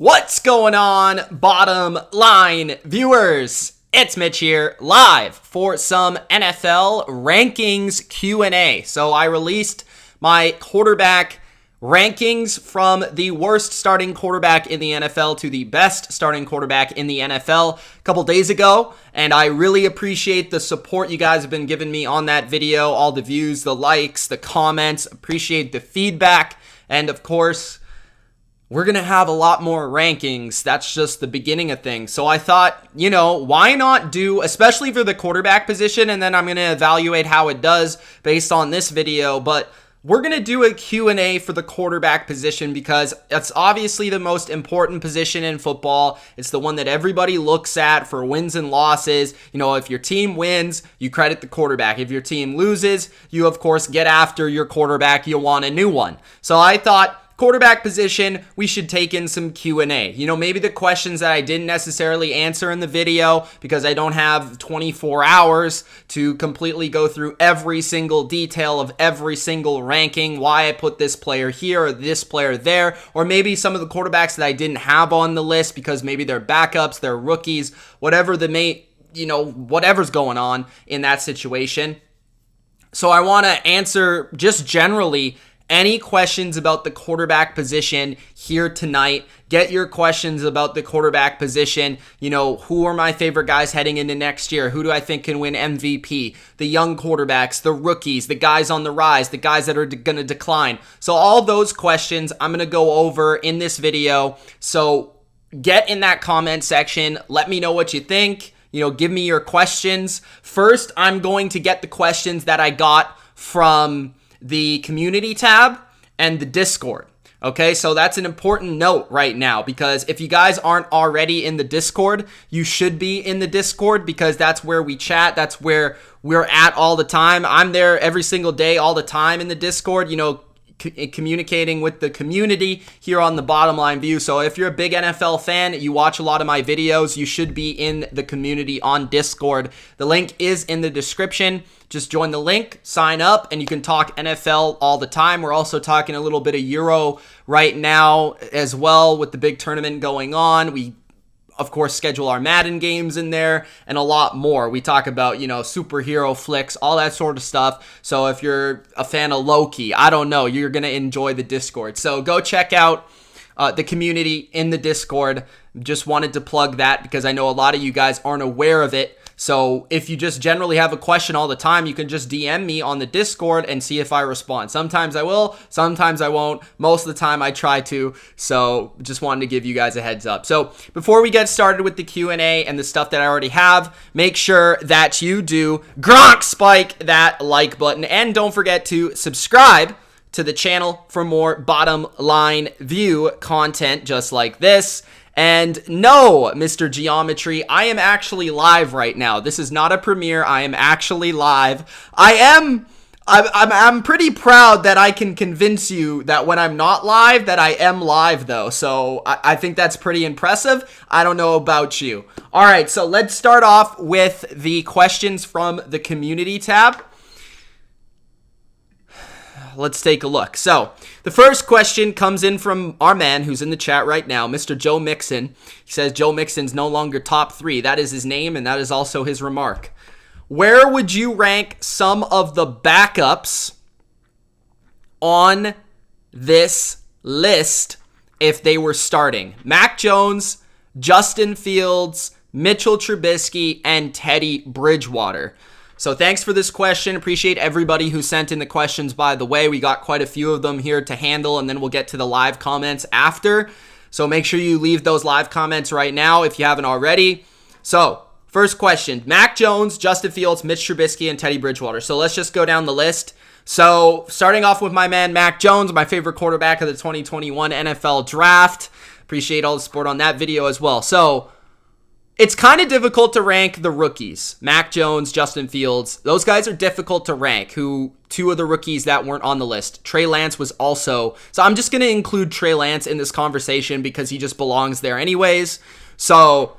What's going on, bottom line viewers? It's Mitch here, live for some NFL rankings Q&A. So I released my quarterback rankings from the worst starting quarterback in the NFL to the best starting quarterback in the NFL a couple days ago, and I really appreciate the support you guys have been giving me on that video, all the views, the likes, the comments, appreciate the feedback, and of course, we're going to have a lot more rankings. That's just the beginning of things. So I thought, why not do, especially for the quarterback position, and then I'm going to evaluate how it does based on this video, but we're going to do a Q&A for the quarterback position because it's obviously the most important position in football. It's the one that everybody looks at for wins and losses. If your team wins, you credit the quarterback. If your team loses, you of course get after your quarterback. You want a new one. So I thought, quarterback position, we should take in some Q&A. Maybe the questions that I didn't necessarily answer in the video because I don't have 24 hours to completely go through every single detail of every single ranking, why I put this player here or this player there, or maybe some of the quarterbacks that I didn't have on the list because maybe they're backups, they're rookies, whatever whatever's going on in that situation. So I want to answer just generally any questions about the quarterback position here tonight. Get your questions about the quarterback position. Who are my favorite guys heading into next year? Who do I think can win MVP? The young quarterbacks, the rookies, the guys on the rise, the guys that are going to decline. So all those questions I'm going to go over in this video. So get in that comment section. Let me know what you think. Give me your questions. First, I'm going to get the questions that I got from the community tab and the Discord. Okay, so that's an important note right now because if you guys aren't already in the Discord, you should be in the Discord because that's where we chat. That's where we're at all the time. I'm there every single day, all the time in the Discord, communicating with the community here on the Bottom Line View. So if you're a big NFL fan, you watch a lot of my videos, you should be in the community on Discord. The link is in the description. Just join the link, sign up, and you can talk NFL all the time. We're also talking a little bit of Euro right now as well with the big tournament going on. We of course, schedule our Madden games in there and a lot more. We talk about, superhero flicks, all that sort of stuff. So if you're a fan of Loki, I don't know, you're going to enjoy the Discord. So go check out the community in the Discord. Just wanted to plug that because I know a lot of you guys aren't aware of it. So if you just generally have a question all the time, you can just DM me on the Discord and see if I respond. Sometimes I will, sometimes I won't. Most of the time I try to. So just wanted to give you guys a heads up. So before we get started with the Q&A and the stuff that I already have, make sure that you do spike that like button. And don't forget to subscribe to the channel for more Bottom Line View content just like this. And no, Mr. Geometry, I am actually live right now. This is not a premiere. I am actually live. I'm pretty proud that I can convince you that when I'm not live, that I am live though. So I think that's pretty impressive. I don't know about you. All right, so let's start off with the questions from the community tab. Let's take a look. So the first question comes in from our man who's in the chat right now, Mr. Joe Mixon. He says Joe Mixon's no longer top 3. That is his name, and that is also his remark. Where would you rank some of the backups on this list if they were starting? Mac Jones, Justin Fields, Mitchell Trubisky, and Teddy Bridgewater. So thanks for this question. Appreciate everybody who sent in the questions, by the way. We got quite a few of them here to handle, and then we'll get to the live comments after. So make sure you leave those live comments right now if you haven't already. So first question, Mac Jones, Justin Fields, Mitch Trubisky, and Teddy Bridgewater. So let's just go down the list. So starting off with my man Mac Jones, my favorite quarterback of the 2021 NFL Draft. Appreciate all the support on that video as well. So it's kind of difficult to rank the rookies. Mac Jones, Justin Fields. Those guys are difficult to rank. Two of the rookies that weren't on the list. Trey Lance was also. So I'm just going to include Trey Lance in this conversation because he just belongs there anyways. So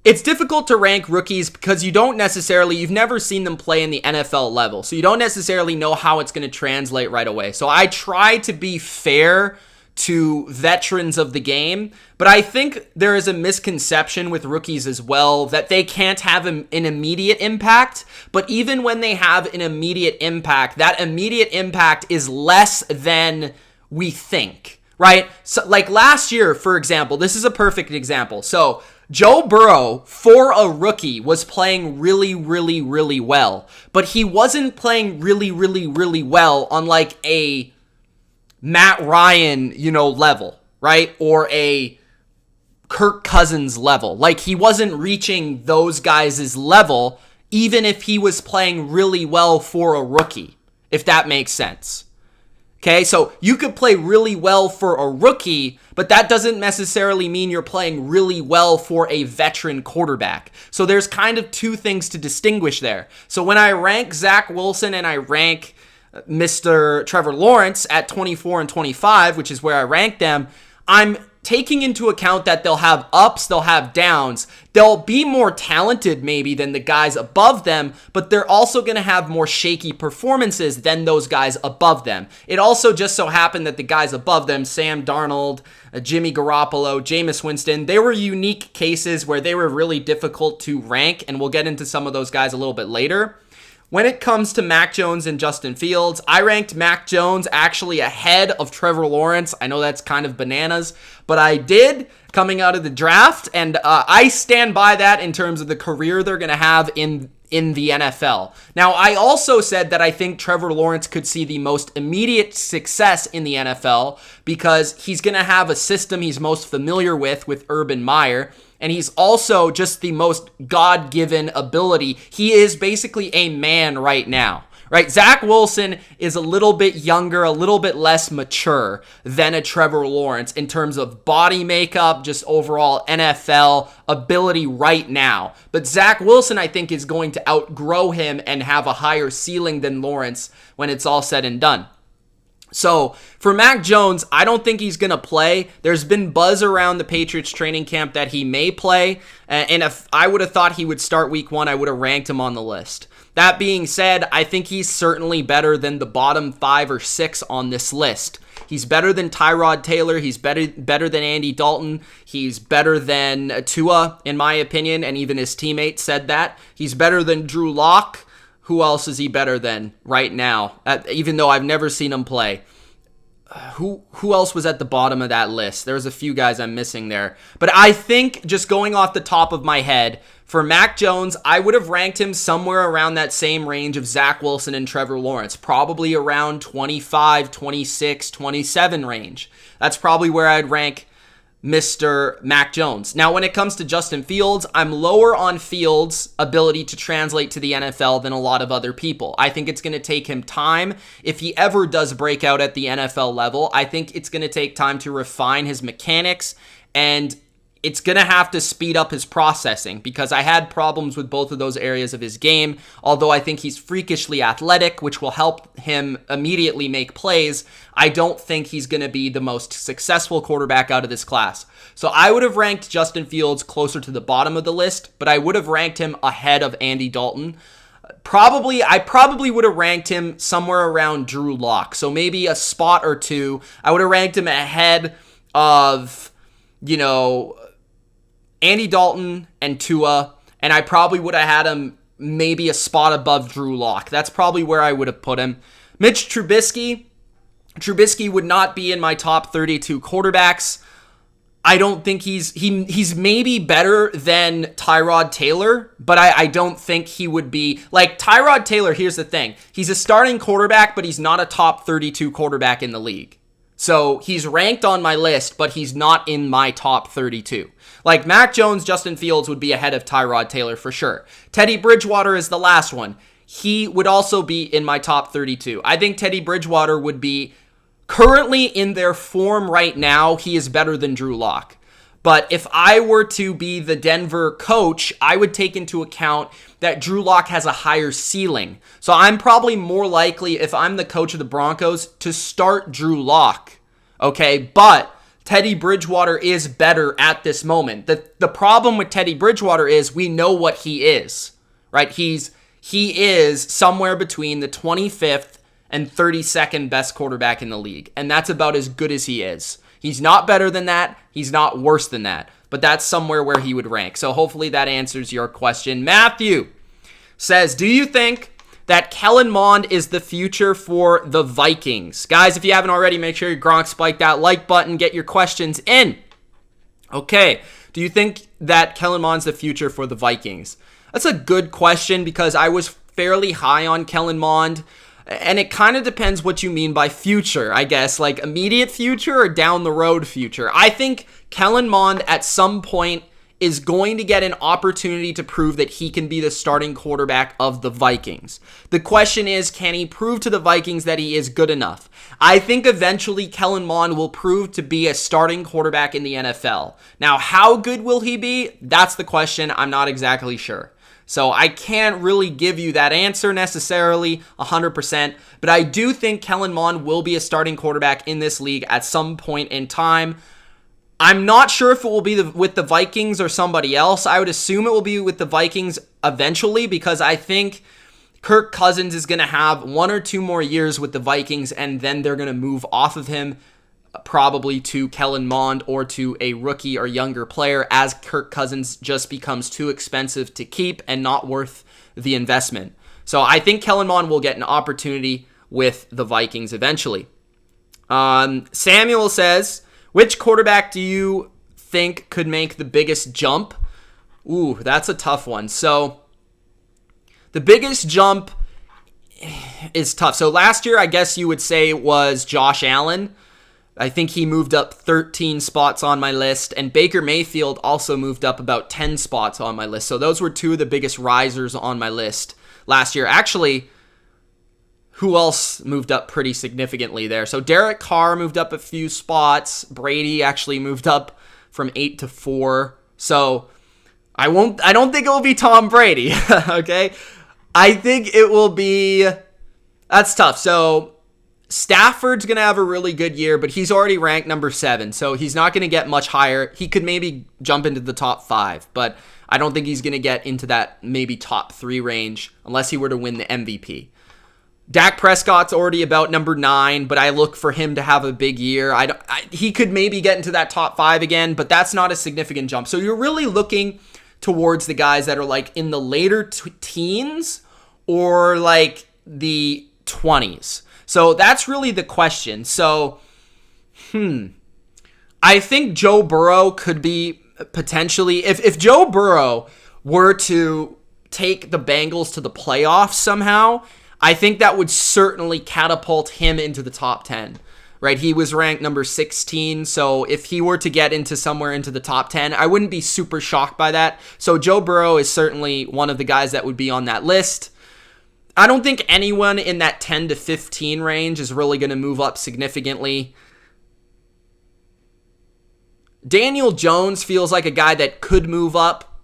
it's difficult to rank rookies because you've never seen them play in the NFL level. So you don't necessarily know how it's going to translate right away. So I try to be fair to veterans of the game. But I think there is a misconception with rookies as well that they can't have an immediate impact. But even when they have an immediate impact, that immediate impact is less than we think, right? So like last year, for example, this is a perfect example. So Joe Burrow, for a rookie, was playing really, really, really well. But he wasn't playing really, really, really well on like a Matt Ryan, level, right? Or a Kirk Cousins level. Like he wasn't reaching those guys' level, even if he was playing really well for a rookie, if that makes sense. Okay, so you could play really well for a rookie, but that doesn't necessarily mean you're playing really well for a veteran quarterback. So there's kind of two things to distinguish there. So when I rank Zach Wilson and I rank Mr. Trevor Lawrence at 24 and 25, which is where I rank them, I'm taking into account that they'll have ups, they'll have downs. They'll be more talented maybe than the guys above them, but they're also going to have more shaky performances than those guys above them. It also just so happened that the guys above them, Sam Darnold, Jimmy Garoppolo, Jameis Winston, they were unique cases where they were really difficult to rank, and we'll get into some of those guys a little bit later. When it comes to Mac Jones and Justin Fields, I ranked Mac Jones actually ahead of Trevor Lawrence. I know that's kind of bananas, but I did coming out of the draft, and I stand by that in terms of the career they're going to have in the NFL. Now, I also said that I think Trevor Lawrence could see the most immediate success in the NFL because he's going to have a system he's most familiar with Urban Meyer. And he's also just the most God-given ability. He is basically a man right now, right? Zach Wilson is a little bit younger, a little bit less mature than a Trevor Lawrence in terms of body makeup, just overall NFL ability right now. But Zach Wilson, I think, is going to outgrow him and have a higher ceiling than Lawrence when it's all said and done. So for Mac Jones, I don't think he's going to play. There's been buzz around the Patriots training camp that he may play. And if I would have thought he would start week 1, I would have ranked him on the list. That being said, I think he's certainly better than the bottom 5 or 6 on this list. He's better than Tyrod Taylor. He's better than Andy Dalton. He's better than Tua, in my opinion, and even his teammates said that. He's better than Drew Lock. Who else is he better than right now? Even though I've never seen him play. Who else was at the bottom of that list? There's a few guys I'm missing there. But I think, just going off the top of my head, for Mac Jones, I would have ranked him somewhere around that same range of Zach Wilson and Trevor Lawrence. Probably around 25, 26, 27 range. That's probably where I'd rank Mr. Mac Jones. Now, when it comes to Justin Fields, I'm lower on Fields' ability to translate to the NFL than a lot of other people. I think it's going to take him time. If he ever does break out at the NFL level, I think it's going to take time to refine his mechanics, and it's going to have to speed up his processing because I had problems with both of those areas of his game. Although I think he's freakishly athletic, which will help him immediately make plays, I don't think he's going to be the most successful quarterback out of this class. So I would have ranked Justin Fields closer to the bottom of the list, but I would have ranked him ahead of Andy Dalton. I probably would have ranked him somewhere around Drew Lock. So maybe a spot or two. I would have ranked him ahead of, Andy Dalton and Tua, and I probably would have had him maybe a spot above Drew Lock. That's probably where I would have put him. Mitch Trubisky would not be in my top 32 quarterbacks. I don't think he's maybe better than Tyrod Taylor, but I don't think he would be like Tyrod Taylor. Here's the thing. He's a starting quarterback, but he's not a top 32 quarterback in the league. So he's ranked on my list, but he's not in my top 32. Like Mac Jones, Justin Fields would be ahead of Tyrod Taylor for sure. Teddy Bridgewater is the last one. He would also be in my top 32. I think Teddy Bridgewater would be currently in their form right now. He is better than Drew Lock. But if I were to be the Denver coach, I would take into account that Drew Lock has a higher ceiling. So I'm probably more likely, if I'm the coach of the Broncos, to start Drew Lock. Okay, but Teddy Bridgewater is better at this moment. The problem with Teddy Bridgewater is we know what he is, right? He is somewhere between the 25th and 32nd best quarterback in the league, and that's about as good as he is. He's not better than that. He's not worse than that. But that's somewhere where he would rank. So hopefully that answers your question. Matthew says, do you think that Kellen Mond is the future for the Vikings? Guys, if you haven't already, make sure you Gronk spike that like button. Get your questions in. Okay. Do you think that Kellen Mond's the future for the Vikings? That's a good question because I was fairly high on Kellen Mond. And it kind of depends what you mean by future, I guess. Like immediate future or down the road future. I think Kellen Mond at some point is going to get an opportunity to prove that he can be the starting quarterback of the Vikings. The question is, can he prove to the Vikings that he is good enough? I think eventually Kellen Mond will prove to be a starting quarterback in the NFL. Now, how good will he be? That's the question. I'm not exactly sure. So I can't really give you that answer necessarily 100%, but I do think Kellen Mond will be a starting quarterback in this league at some point in time. I'm not sure if it will be with the Vikings or somebody else. I would assume it will be with the Vikings eventually because I think Kirk Cousins is going to have 1 or 2 more years with the Vikings and then they're going to move off of him probably to Kellen Mond or to a rookie or younger player as Kirk Cousins just becomes too expensive to keep and not worth the investment. So I think Kellen Mond will get an opportunity with the Vikings eventually. Samuel says, which quarterback do you think could make the biggest jump? Ooh, that's a tough one. So the biggest jump is tough. So last year, I guess you would say was Josh Allen. I think he moved up 13 spots on my list, and Baker Mayfield also moved up about 10 spots on my list. So those were 2 of the biggest risers on my list last year. Actually, who else moved up pretty significantly there? So Derek Carr moved up a few spots. Brady actually moved up from 8 to 4. So I don't think it will be Tom Brady, okay? I think it will be, that's tough. So Stafford's going to have a really good year, but he's already ranked number 7, so he's not going to get much higher. He could maybe jump into the top 5, but I don't think he's going to get into that maybe top 3 range unless he were to win the MVP. Dak Prescott's already about number 9, but I look for him to have a big year. He could maybe get into that top 5 again, but that's not a significant jump. So you're really looking towards the guys that are like in the later teens or like the 20s. So that's really the question. So, I think Joe Burrow could be potentially, if Joe Burrow were to take the Bengals to the playoffs somehow, I think that would certainly catapult him into the top 10, right? He was ranked number 16, so if he were to get into somewhere into the top 10, I wouldn't be super shocked by that. So Joe Burrow is certainly one of the guys that would be on that list. I don't think anyone in that 10 to 15 range is really going to move up significantly. Daniel Jones feels like a guy that could move up,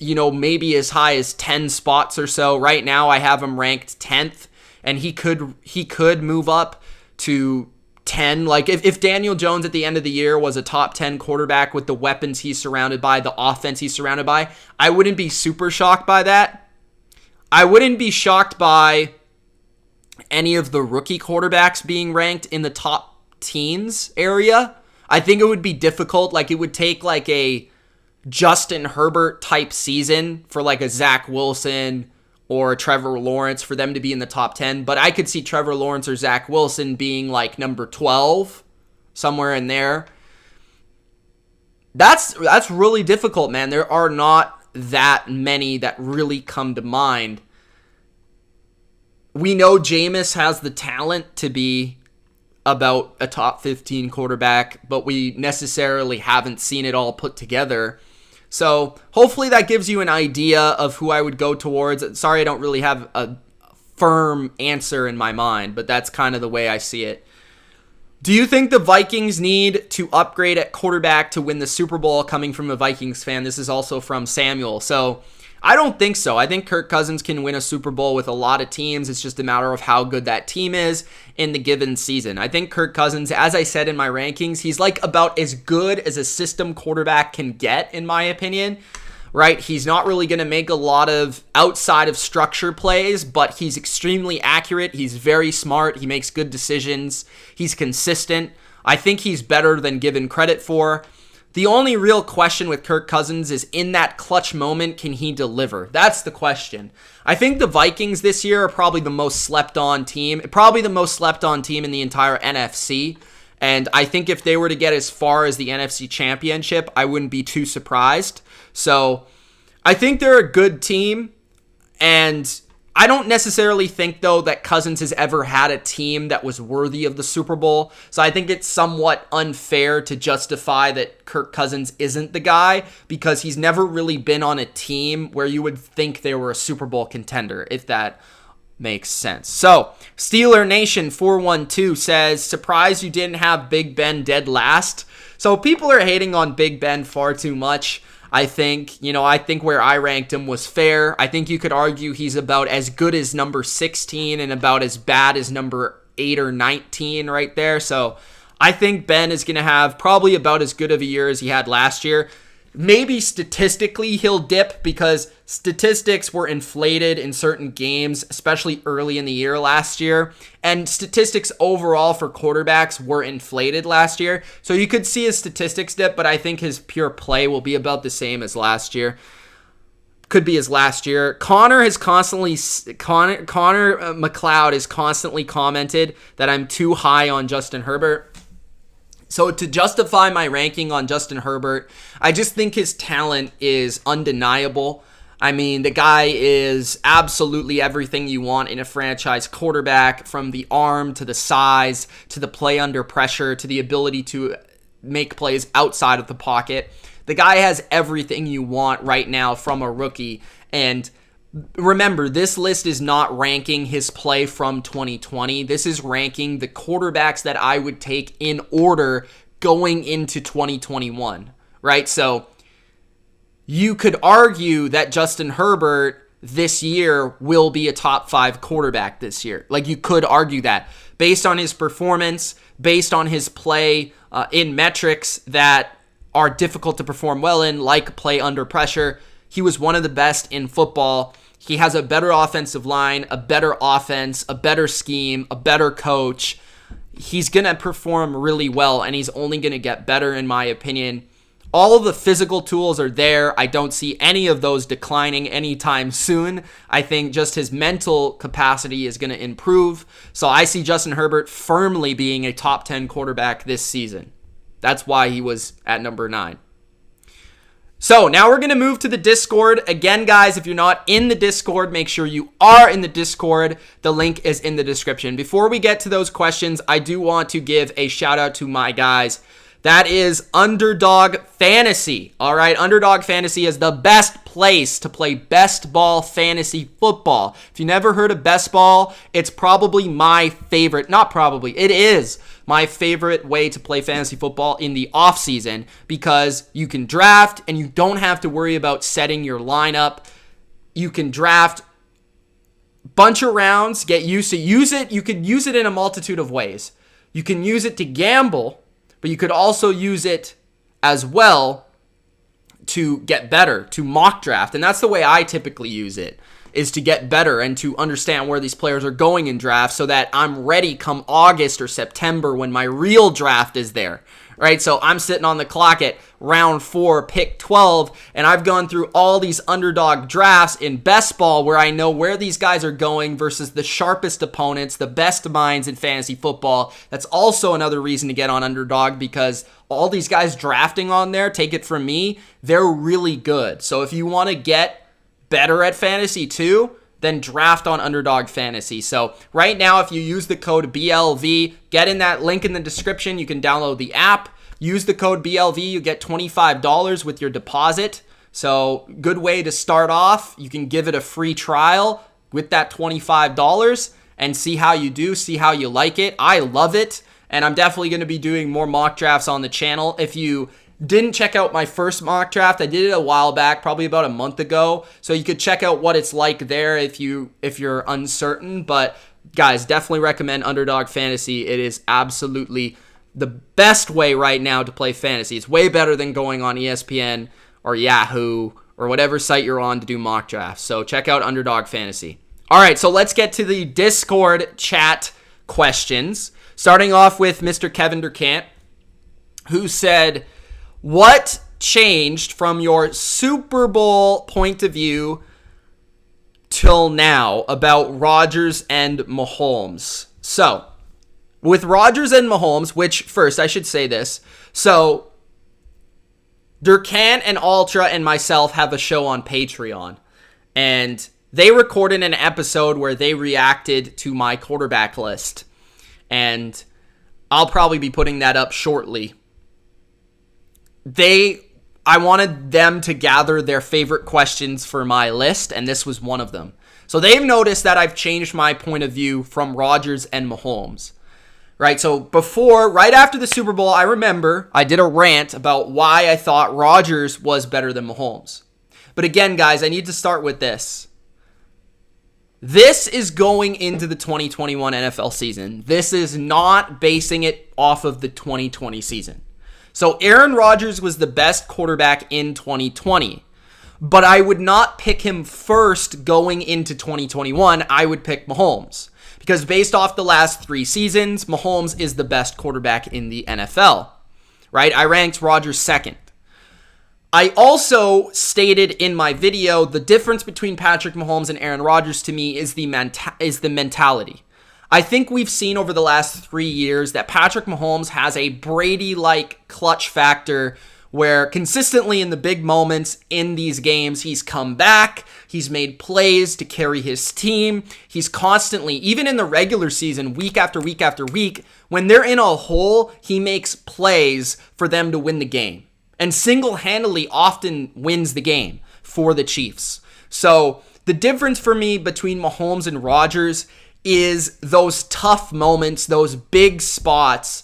maybe as high as 10 spots or so. Right now I have him ranked 10th, and he could move up to 10. Like if Daniel Jones at the end of the year was a top 10 quarterback with the weapons he's surrounded by, the offense he's surrounded by, I wouldn't be super shocked by that. I wouldn't be shocked by any of the rookie quarterbacks being ranked in the top teens area. I think it would be difficult. Like it would take like a Justin Herbert type season for like a Zach Wilson or Trevor Lawrence for them to be in the top 10. But I could see Trevor Lawrence or Zach Wilson being like number 12, somewhere in there. That's really difficult, man. There are not that many that really come to mind. We know Jameis has the talent to be about a top 15 quarterback, but we necessarily haven't seen it all put together. So hopefully that gives you an idea of who I would go towards. Sorry, I don't really have a firm answer in my mind, but that's kind of the way I see it. Do you think the Vikings need to upgrade at quarterback to win the Super Bowl? Coming from a Vikings fan. This is also from Samuel. So I don't think so. I think Kirk Cousins can win a Super Bowl with a lot of teams. It's just a matter of how good that team is in the given season. I think Kirk Cousins, as I said in my rankings, he's like about as good as a system quarterback can get, in my opinion. Right? He's not really going to make a lot of outside of structure plays, but he's extremely accurate. He's very smart. He makes good decisions. He's consistent. I think he's better than given credit for. The only real question with Kirk Cousins is in that clutch moment, can he deliver? That's the question. I think the Vikings this year are probably the most slept on team, in the entire NFC. And I think if they were to get as far as the NFC Championship, I wouldn't be too surprised. So I think they're a good team. And I don't necessarily think, though, that Cousins has ever had a team that was worthy of the Super Bowl. So I think it's somewhat unfair to justify that Kirk Cousins isn't the guy because he's never really been on a team where you would think they were a Super Bowl contender, if that makes sense. So Steeler Nation 412 says, surprised you didn't have Big Ben dead last. So people are hating on Big Ben far too much. I think where I ranked him was fair. I think you could argue he's about as good as number 16 and about as bad as number 8 or 19 right there. So I think Ben is going to have probably about as good of a year as he had last year. Maybe statistically he'll dip because statistics were inflated in certain games, especially early in the year last year. And statistics overall for quarterbacks were inflated last year. So you could see his statistics dip, but I think his pure play will be about the same as last year. Could be as last year. Connor McLeod has constantly commented that I'm too high on Justin Herbert. So to justify my ranking on Justin Herbert, I just think his talent is undeniable. I mean, the guy is absolutely everything you want in a franchise quarterback, from the arm to the size to the play under pressure to the ability to make plays outside of the pocket. The guy has everything you want right now from a rookie. And remember, this list is not ranking his play from 2020. This is ranking the quarterbacks that I would take in order going into 2021, right? So you could argue that Justin Herbert this year will be a top 5 quarterback this year. Like, you could argue that based on his performance, based on his play in metrics that are difficult to perform well in, like play under pressure. He was one of the best in football. He has a better offensive line, a better offense, a better scheme, a better coach. He's going to perform really well, and he's only going to get better, in my opinion. All of the physical tools are there. I don't see any of those declining anytime soon. I think just his mental capacity is going to improve. So I see Justin Herbert firmly being a top 10 quarterback this season. That's why he was at number 9. So now we're going to move to the Discord. Again, guys, if you're not in the Discord, make sure you are in the Discord. The link is in the description. Before we get to those questions, I do want to give a shout out to my guys. That is Underdog Fantasy. All right, Underdog Fantasy is the best place to play best ball fantasy football. If you never heard of best ball, it's probably my favorite. Not probably, it is my favorite way to play fantasy football in the off season because you can draft and you don't have to worry about setting your lineup. You can draft bunch of rounds, get used to use it. You could use it in a multitude of ways. You can use it to gamble, but you could also use it as well to get better, to mock draft. And that's the way I typically use it, is to get better and to understand where these players are going in drafts so that I'm ready come August or September when my real draft is there, right? So I'm sitting on the clock at round 4, pick 12, and I've gone through all these underdog drafts in best ball where I know where these guys are going versus the sharpest opponents, the best minds in fantasy football. That's also another reason to get on Underdog because all these guys drafting on there, take it from me, they're really good. So if you want to get better at fantasy too, then draft on Underdog Fantasy. So right now, if you use the code BLV, get in that link in the description. You can download the app. Use the code BLV. You get $25 with your deposit. So good way to start off. You can give it a free trial with that $25 and see how you do, see how you like it. I love it. And I'm definitely going to be doing more mock drafts on the channel. If you didn't check out my first mock draft, I did it a while back, probably about a month ago. So you could check out what it's like there if you're uncertain. But guys, definitely recommend Underdog Fantasy. It is absolutely the best way right now to play fantasy. It's way better than going on ESPN or Yahoo or whatever site you're on to do mock drafts. So check out Underdog Fantasy. All right, so let's get to the Discord chat questions. Starting off with Mr. Kevin Durkant. who said, what changed from your Super Bowl point of view till now about Rodgers and Mahomes? So, with Rodgers and Mahomes, which first I should say this. So, Durkan and Ultra and myself have a show on Patreon. And they recorded an episode where they reacted to my quarterback list. And I'll probably be putting that up shortly. I wanted them to gather their favorite questions for my list, and this was one of them. So they've noticed that I've changed my point of view from Rodgers and Mahomes. Right, so right after the Super Bowl, I remember I did a rant about why I thought Rodgers was better than Mahomes. But again, guys, I need to start with this. This is going into the 2021 NFL season. This is not basing it off of the 2020 season. So Aaron Rodgers was the best quarterback in 2020. But I would not pick him first going into 2021. I would pick Mahomes. Because based off the last 3 seasons, Mahomes is the best quarterback in the NFL, right? I ranked Rodgers second. I also stated in my video the difference between Patrick Mahomes and Aaron Rodgers to me is the mentality. I think we've seen over the last 3 years that Patrick Mahomes has a Brady-like clutch factor where consistently in the big moments in these games, he's come back, he's made plays to carry his team, he's constantly, even in the regular season, week after week after week, when they're in a hole, he makes plays for them to win the game. And single-handedly often wins the game for the Chiefs. So the difference for me between Mahomes and Rodgers is those tough moments, those big spots.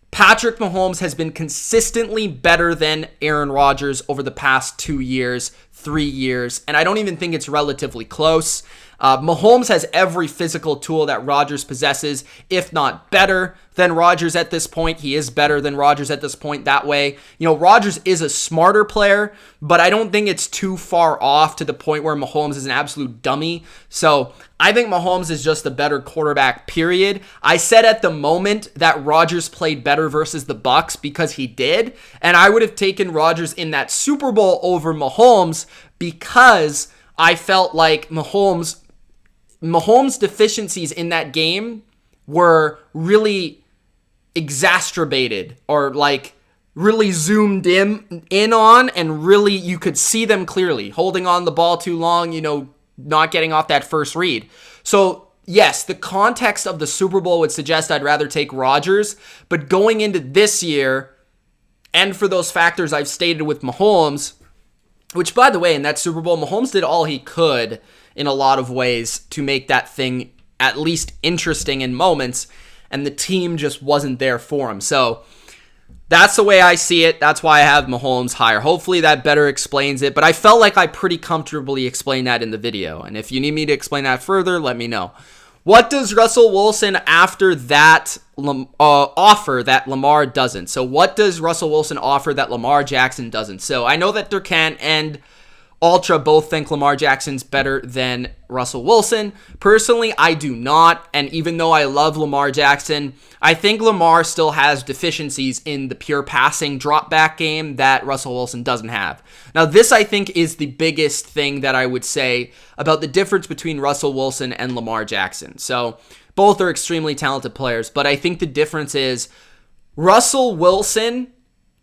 Patrick Mahomes has been consistently better than Aaron Rodgers over the past 2 years, 3 years, and I don't even think it's relatively close. Mahomes has every physical tool that Rodgers possesses, if not better than Rodgers at this point. He is better than Rodgers at this point that way. You know, Rodgers is a smarter player, but I don't think it's too far off to the point where Mahomes is an absolute dummy. So I think Mahomes is just a better quarterback, period. I said at the moment that Rodgers played better versus the Bucs because he did, and I would have taken Rodgers in that Super Bowl over Mahomes because I felt like Mahomes' deficiencies in that game were really exacerbated or like really zoomed in on, and really you could see them clearly. Holding on the ball too long, not getting off that first read. So yes, the context of the Super Bowl would suggest I'd rather take Rodgers, but going into this year, and for those factors I've stated with Mahomes, which by the way, in that Super Bowl, Mahomes did all he could in a lot of ways to make that thing at least interesting in moments, and the team just wasn't there for him. So that's the way I see it. That's why I have Mahomes higher. Hopefully that better explains it, but I felt like I pretty comfortably explained that in the video, and if you need me to explain that further, let me know. What does Russell Wilson after that offer that Lamar doesn't? So what does Russell Wilson offer that Lamar Jackson doesn't? So I know that Durkan and Ultra both think Lamar Jackson's better than Russell Wilson. Personally, I do not. And even though I love Lamar Jackson, I think Lamar still has deficiencies in the pure passing drop back game that Russell Wilson doesn't have. Now, this I think is the biggest thing that I would say about the difference between Russell Wilson and Lamar Jackson. So both are extremely talented players, but I think the difference is Russell Wilson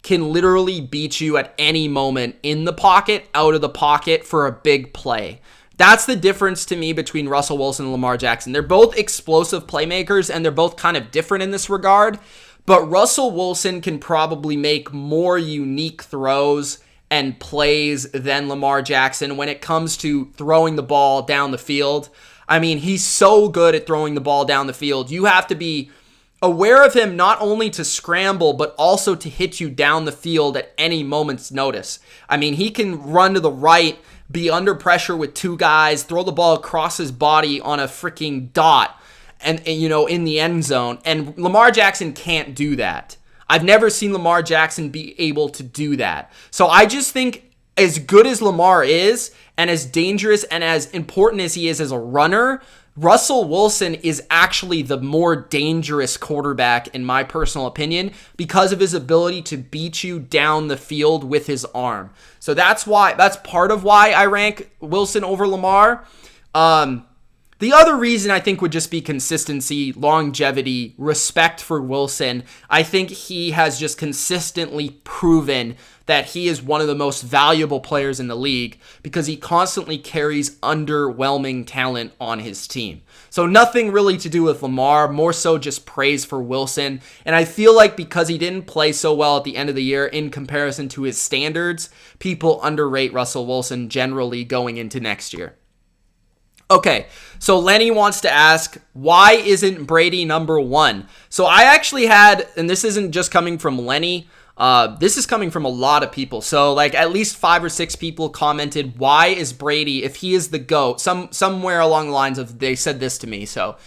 can literally beat you at any moment in the pocket, out of the pocket for a big play. That's the difference to me between Russell Wilson and Lamar Jackson. They're both explosive playmakers, and they're both kind of different in this regard, but Russell Wilson can probably make more unique throws and plays than Lamar Jackson when it comes to throwing the ball down the field. I mean, he's so good at throwing the ball down the field. You have to be aware of him not only to scramble, but also to hit you down the field at any moment's notice. I mean, he can run to the right, be under pressure with 2 guys, throw the ball across his body on a freaking dot and in the end zone. And Lamar Jackson can't do that. I've never seen Lamar Jackson be able to do that. So I just think as good as Lamar is, and as dangerous and as important as he is as a runner, Russell Wilson is actually the more dangerous quarterback, in my personal opinion, because of his ability to beat you down the field with his arm. So that's part of why I rank Wilson over Lamar. The other reason I think would just be consistency, longevity, respect for Wilson. I think he has just consistently proven that he is one of the most valuable players in the league because he constantly carries underwhelming talent on his team. So nothing really to do with Lamar, more so just praise for Wilson. And I feel like because he didn't play so well at the end of the year in comparison to his standards, people underrate Russell Wilson generally going into next year. Okay, so Lenny wants to ask, why isn't Brady number one? So I actually had, and this isn't just coming from Lenny, this is coming from a lot of people. So like at least 5 or 6 people commented, why is Brady, if he is the GOAT, somewhere along the lines of, they said this to me. So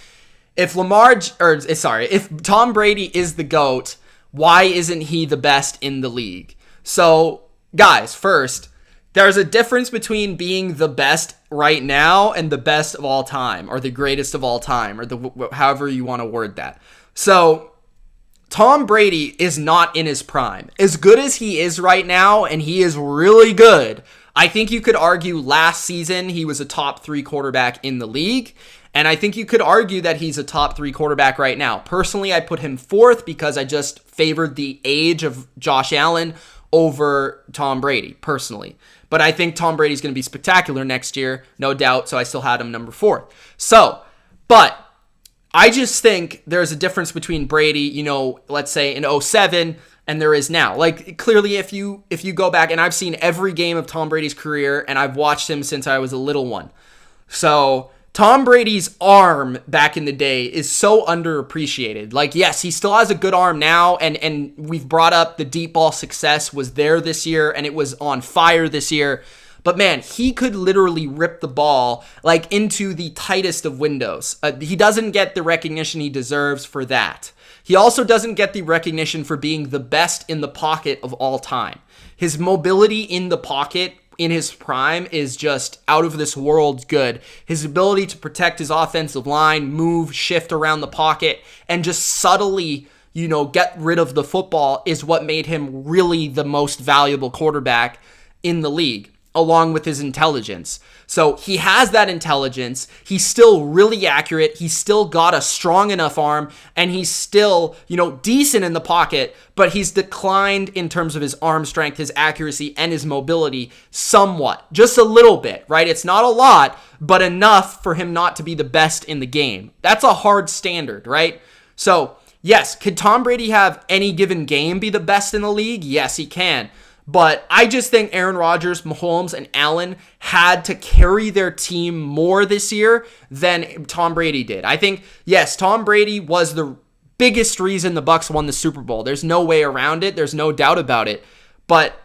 if if Tom Brady is the GOAT, why isn't he the best in the league? So guys, first, there's a difference between being the best right now and the best of all time, or the greatest of all time, or however you want to word that. So Tom Brady is not in his prime. As good as he is right now, and he is really good, I think you could argue last season he was a top 3 quarterback in the league, and I think you could argue that he's a top 3 quarterback right now. Personally, I put him 4th because I just favored the age of Josh Allen over Tom Brady, personally. But I think Tom Brady's going to be spectacular next year, no doubt, so I still had him number 4. But I just think there's a difference between Brady, let's say in 2007, and there is now. Like, clearly, if you go back, and I've seen every game of Tom Brady's career, and I've watched him since I was a little one. So Tom Brady's arm back in the day is so underappreciated. Like, yes, he still has a good arm now, and we've brought up the deep ball success was there this year, and it was on fire this year. But man, he could literally rip the ball like into the tightest of windows. He doesn't get the recognition he deserves for that. He also doesn't get the recognition for being the best in the pocket of all time. His mobility in the pocket in his prime is just out of this world good. His ability to protect his offensive line, move, shift around the pocket, and just subtly, get rid of the football is what made him really the most valuable quarterback in the league, along with his intelligence. So he has that intelligence. He's still really accurate. He's still got a strong enough arm, and he's still, decent in the pocket, but he's declined in terms of his arm strength, his accuracy, and his mobility somewhat. Just a little bit, right? It's not a lot, but enough for him not to be the best in the game. That's a hard standard, right? So, yes, could Tom Brady have any given game be the best in the league? Yes, he can. But I just think Aaron Rodgers, Mahomes, and Allen had to carry their team more this year than Tom Brady did. I think, yes, Tom Brady was the biggest reason the Bucs won the Super Bowl. There's no way around it. There's no doubt about it. But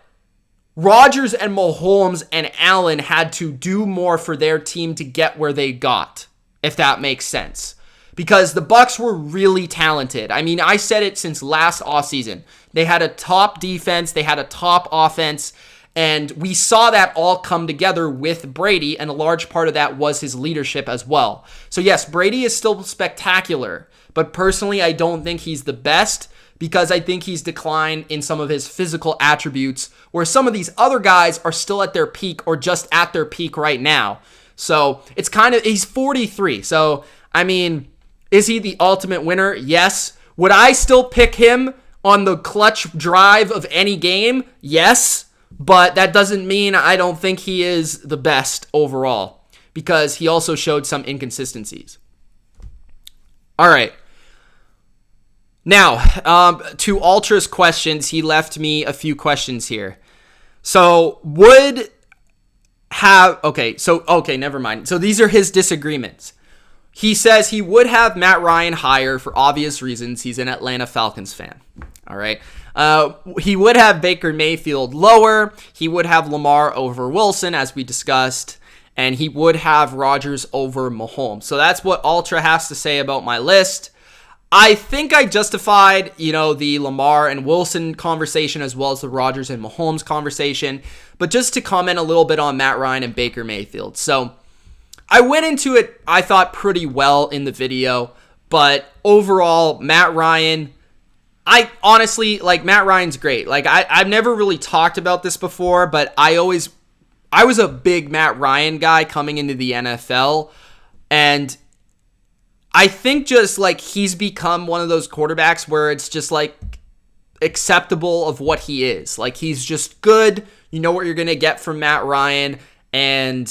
Rodgers and Mahomes and Allen had to do more for their team to get where they got, if that makes sense. Because the Bucs were really talented. I mean, I said it since last offseason. They had a top defense, they had a top offense, and we saw that all come together with Brady, and a large part of that was his leadership as well. So yes, Brady is still spectacular, but personally, I don't think he's the best because I think he's declined in some of his physical attributes, where some of these other guys are still at their peak or just at their peak right now. So it's he's 43, so I mean, is he the ultimate winner? Yes. Would I still pick him on the clutch drive of any game? Yes. But that doesn't mean I don't think he is the best overall, because he also showed some inconsistencies. All right. Now, to Ultra's questions, he left me a few questions here. So, never mind. So these are his disagreements. He says he would have Matt Ryan higher for obvious reasons. He's an Atlanta Falcons fan. All right. He would have Baker Mayfield lower. He would have Lamar over Wilson, as we discussed. And he would have Rodgers over Mahomes. So that's what Ultra has to say about my list. I think I justified, the Lamar and Wilson conversation as well as the Rodgers and Mahomes conversation. But just to comment a little bit on Matt Ryan and Baker Mayfield. So I went into it, I thought, pretty well in the video, but overall, Matt Ryan, I honestly, like, Matt Ryan's great. Like, I've never really talked about this before, but I was a big Matt Ryan guy coming into the NFL, and I think just, like, he's become one of those quarterbacks where it's just, like, acceptable of what he is. Like, he's just good. You know what you're going to get from Matt Ryan, and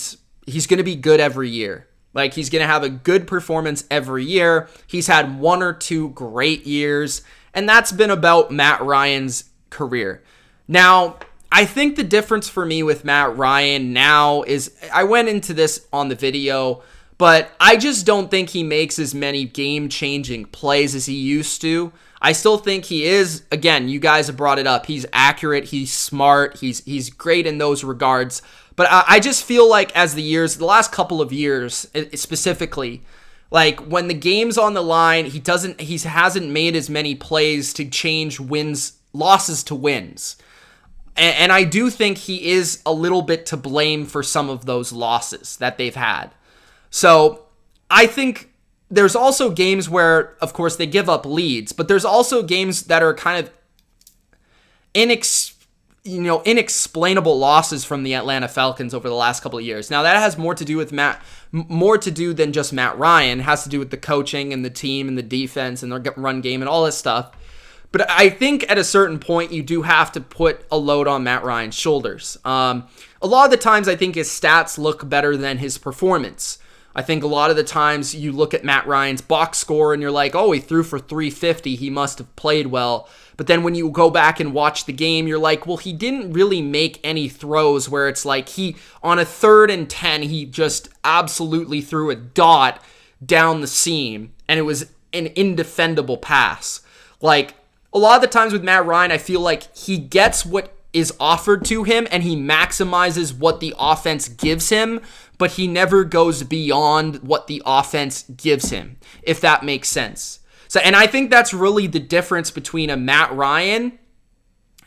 he's going to be good every year. Like, he's going to have a good performance every year. He's had 1 or 2 great years, and that's been about Matt Ryan's career. Now, I think the difference for me with Matt Ryan now is, I went into this on the video, but I just don't think he makes as many game-changing plays as he used to. I still think he is, again, you guys have brought it up, he's accurate, he's smart, he's great in those regards. But I just feel like as the last couple of years specifically, like when the game's on the line, he hasn't made as many plays to change losses to wins. And I do think he is a little bit to blame for some of those losses that they've had. So I think there's also games where, of course, they give up leads, but there's also games that are kind of inexplainable losses from the Atlanta Falcons over the last couple of years. Now, that has more to do than just Matt Ryan. It has to do with the coaching and the team and the defense and the run game and all this stuff. But I think at a certain point, you do have to put a load on Matt Ryan's shoulders. A lot of the times, I think his stats look better than his performance. I think a lot of the times you look at Matt Ryan's box score and you're like, oh, he threw for 350. He must have played well. But then when you go back and watch the game, you're like, well, he didn't really make any throws where it's like on a 3rd and 10, he just absolutely threw a dot down the seam and it was an indefendable pass. Like, a lot of the times with Matt Ryan, I feel like he gets what is offered to him and he maximizes what the offense gives him, but he never goes beyond what the offense gives him, if that makes sense. So, and I think that's really the difference between a Matt Ryan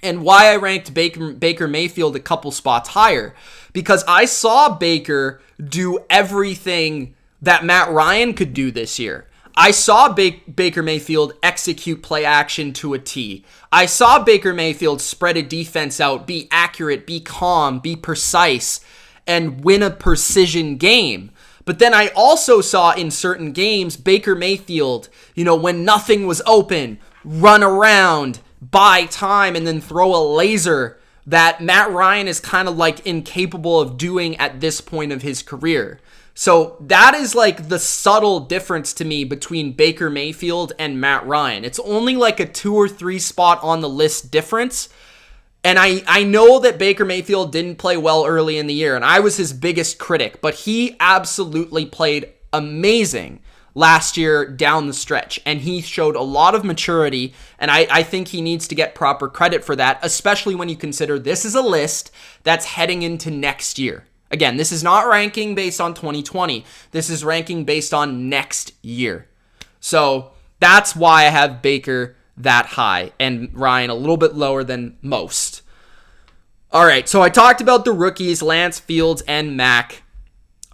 and why I ranked Baker Mayfield a couple spots higher, because I saw Baker do everything that Matt Ryan could do this year. I saw Baker Mayfield execute play action to a T. I saw Baker Mayfield spread a defense out, be accurate, be calm, be precise, and win a precision game. But then I also saw in certain games, Baker Mayfield, when nothing was open, run around, buy time, and then throw a laser that Matt Ryan is kind of like incapable of doing at this point of his career. So that is like the subtle difference to me between Baker Mayfield and Matt Ryan. It's only like a 2 or 3 spot on the list difference. And I know that Baker Mayfield didn't play well early in the year, and I was his biggest critic, but he absolutely played amazing last year down the stretch, and he showed a lot of maturity, and I think he needs to get proper credit for that, especially when you consider this is a list that's heading into next year. Again, this is not ranking based on 2020. This is ranking based on next year. So that's why I have Baker that high and Ryan a little bit lower than most. All right, so I talked about the rookies, Lance, Fields, and Mack.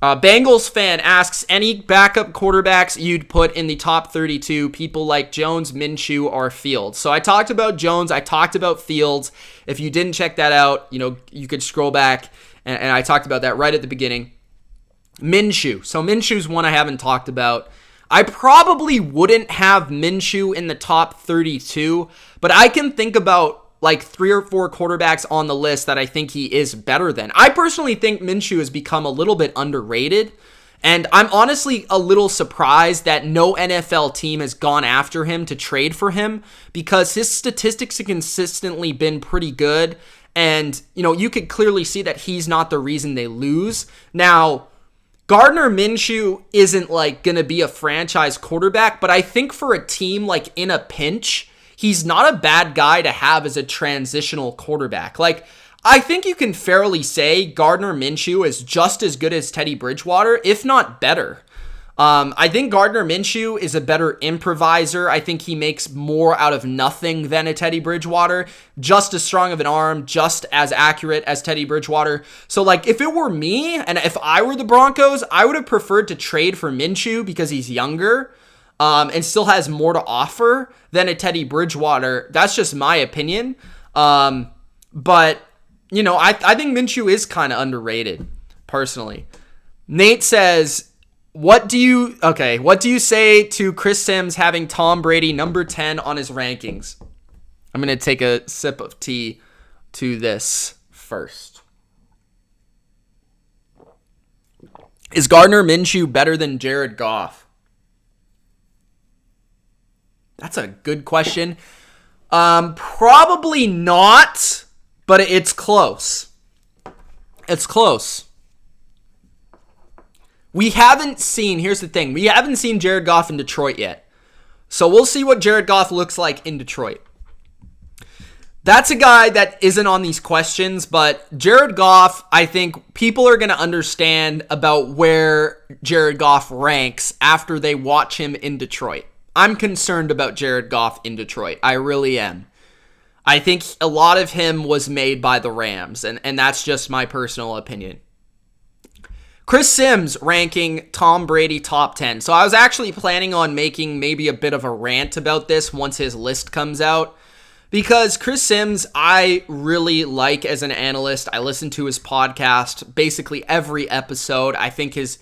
Bengals fan asks, any backup quarterbacks you'd put in the top 32, people like Jones, Minshew, or Fields? So I talked about Jones, I talked about Fields. If you didn't check that out, you could scroll back, and I talked about that right at the beginning. Minshew. So Minshew's one I haven't talked about. I probably wouldn't have Minshew in the top 32, but I can think about like 3 or 4 quarterbacks on the list that I think he is better than. I personally think Minshew has become a little bit underrated, and I'm honestly a little surprised that no NFL team has gone after him to trade for him, because his statistics have consistently been pretty good, and you could clearly see that he's not the reason they lose. Now, Gardner Minshew isn't like going to be a franchise quarterback, but I think for a team like in a pinch, he's not a bad guy to have as a transitional quarterback. Like, I think you can fairly say Gardner Minshew is just as good as Teddy Bridgewater, if not better. I think Gardner Minshew is a better improviser. I think he makes more out of nothing than a Teddy Bridgewater. Just as strong of an arm, just as accurate as Teddy Bridgewater. So, like, if it were me, and if I were the Broncos, I would have preferred to trade for Minshew because he's younger and still has more to offer than a Teddy Bridgewater. That's just my opinion. But, you know, I think Minshew is kind of underrated, personally. Nate says, what do you say to Chris Sims having Tom Brady number 10 on his rankings? I'm going to take a sip of tea to this first. Is Gardner Minshew better than Jared Goff? That's a good question. Probably not, but it's close. It's close. Here's the thing. We haven't seen Jared Goff in Detroit yet. So we'll see what Jared Goff looks like in Detroit. That's a guy that isn't on these questions, but Jared Goff, I think people are going to understand about where Jared Goff ranks after they watch him in Detroit. I'm concerned about Jared Goff in Detroit. I really am. I think a lot of him was made by the Rams, and that's just my personal opinion. Chris Sims ranking Tom Brady top 10. So I was actually planning on making maybe a bit of a rant about this once his list comes out. Because Chris Sims, I really like as an analyst. I listen to his podcast basically every episode. I think his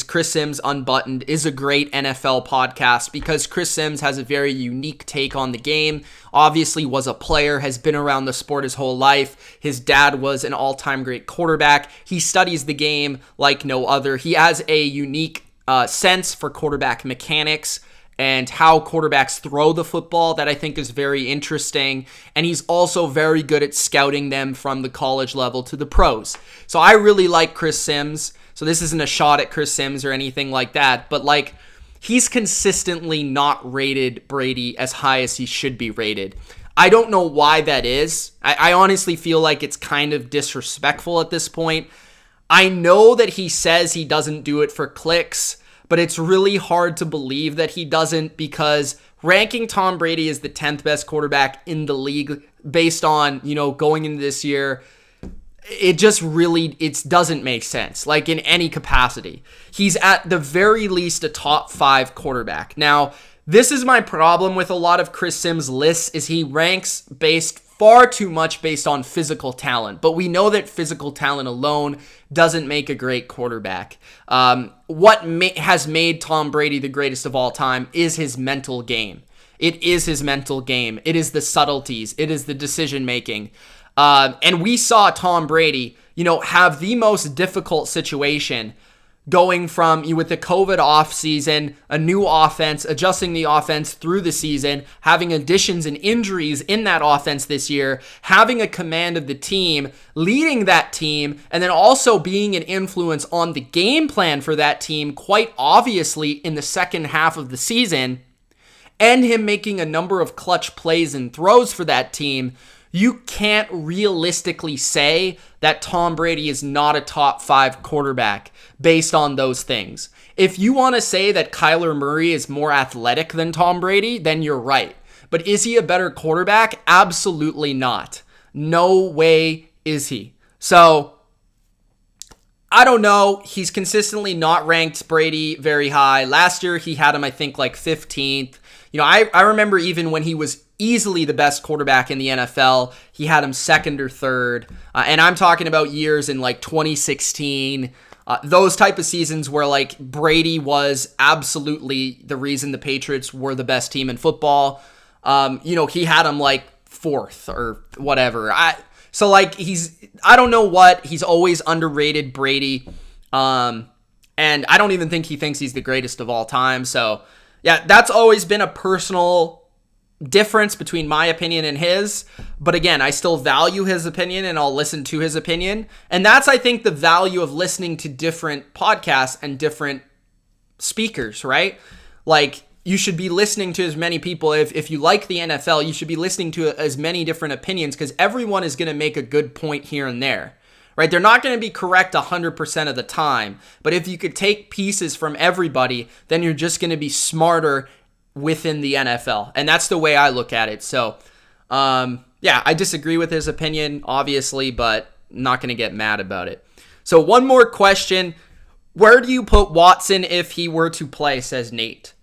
Chris Sims Unbuttoned is a great NFL podcast because Chris Sims has a very unique take on the game. Obviously was a player, has been around the sport his whole life. His dad was an all-time great quarterback. He studies the game like no other. He has a unique sense for quarterback mechanics and how quarterbacks throw the football that I think is very interesting. And he's also very good at scouting them from the college level to the pros. So I really like Chris Sims. So this isn't a shot at Chris Sims or anything like that, but like he's consistently not rated Brady as high as he should be rated. I don't know why that is. I honestly feel like it's kind of disrespectful at this point. I know that he says he doesn't do it for clicks, but it's really hard to believe that he doesn't because ranking Tom Brady as the 10th best quarterback in the league based on, going into this year, it doesn't make sense, like in any capacity. He's at the very least a top 5 quarterback. Now, this is my problem with a lot of Chris Sims' lists is he ranks far too much based on physical talent. But we know that physical talent alone doesn't make a great quarterback. What has made Tom Brady the greatest of all time is his mental game. It is his mental game. It is the subtleties. It is the decision making. And we saw Tom Brady, have the most difficult situation going from with the COVID offseason, a new offense, adjusting the offense through the season, having additions and injuries in that offense this year, having a command of the team, leading that team, and then also being an influence on the game plan for that team quite obviously in the second half of the season, and him making a number of clutch plays and throws for that team. You can't realistically say that Tom Brady is not a top 5 quarterback based on those things. If you want to say that Kyler Murray is more athletic than Tom Brady, then you're right. But is he a better quarterback? Absolutely not. No way is he. So, I don't know. He's consistently not ranked Brady very high. Last year, he had him, I think, like 15th. I remember even when he was easily the best quarterback in the NFL, he had him second or third. And I'm talking about years in like 2016, those type of seasons where like Brady was absolutely the reason the Patriots were the best team in football. He had him like fourth or whatever. I don't know what, he's always underrated Brady. And I don't even think he thinks he's the greatest of all time. So yeah, that's always been a personal difference between my opinion and his. But again, I still value his opinion and I'll listen to his opinion. And that's, I think, the value of listening to different podcasts and different speakers, right? Like, you should be listening to as many people. If you like the NFL, you should be listening to as many different opinions because everyone is going to make a good point here and there, right? They're not going to be correct 100% of the time, but if you could take pieces from everybody, then you're just going to be smarter within the NFL. And that's the way I look at it. So, yeah, I disagree with his opinion, obviously, but not going to get mad about it. So one more question. Where do you put Watson if he were to play, says Nate.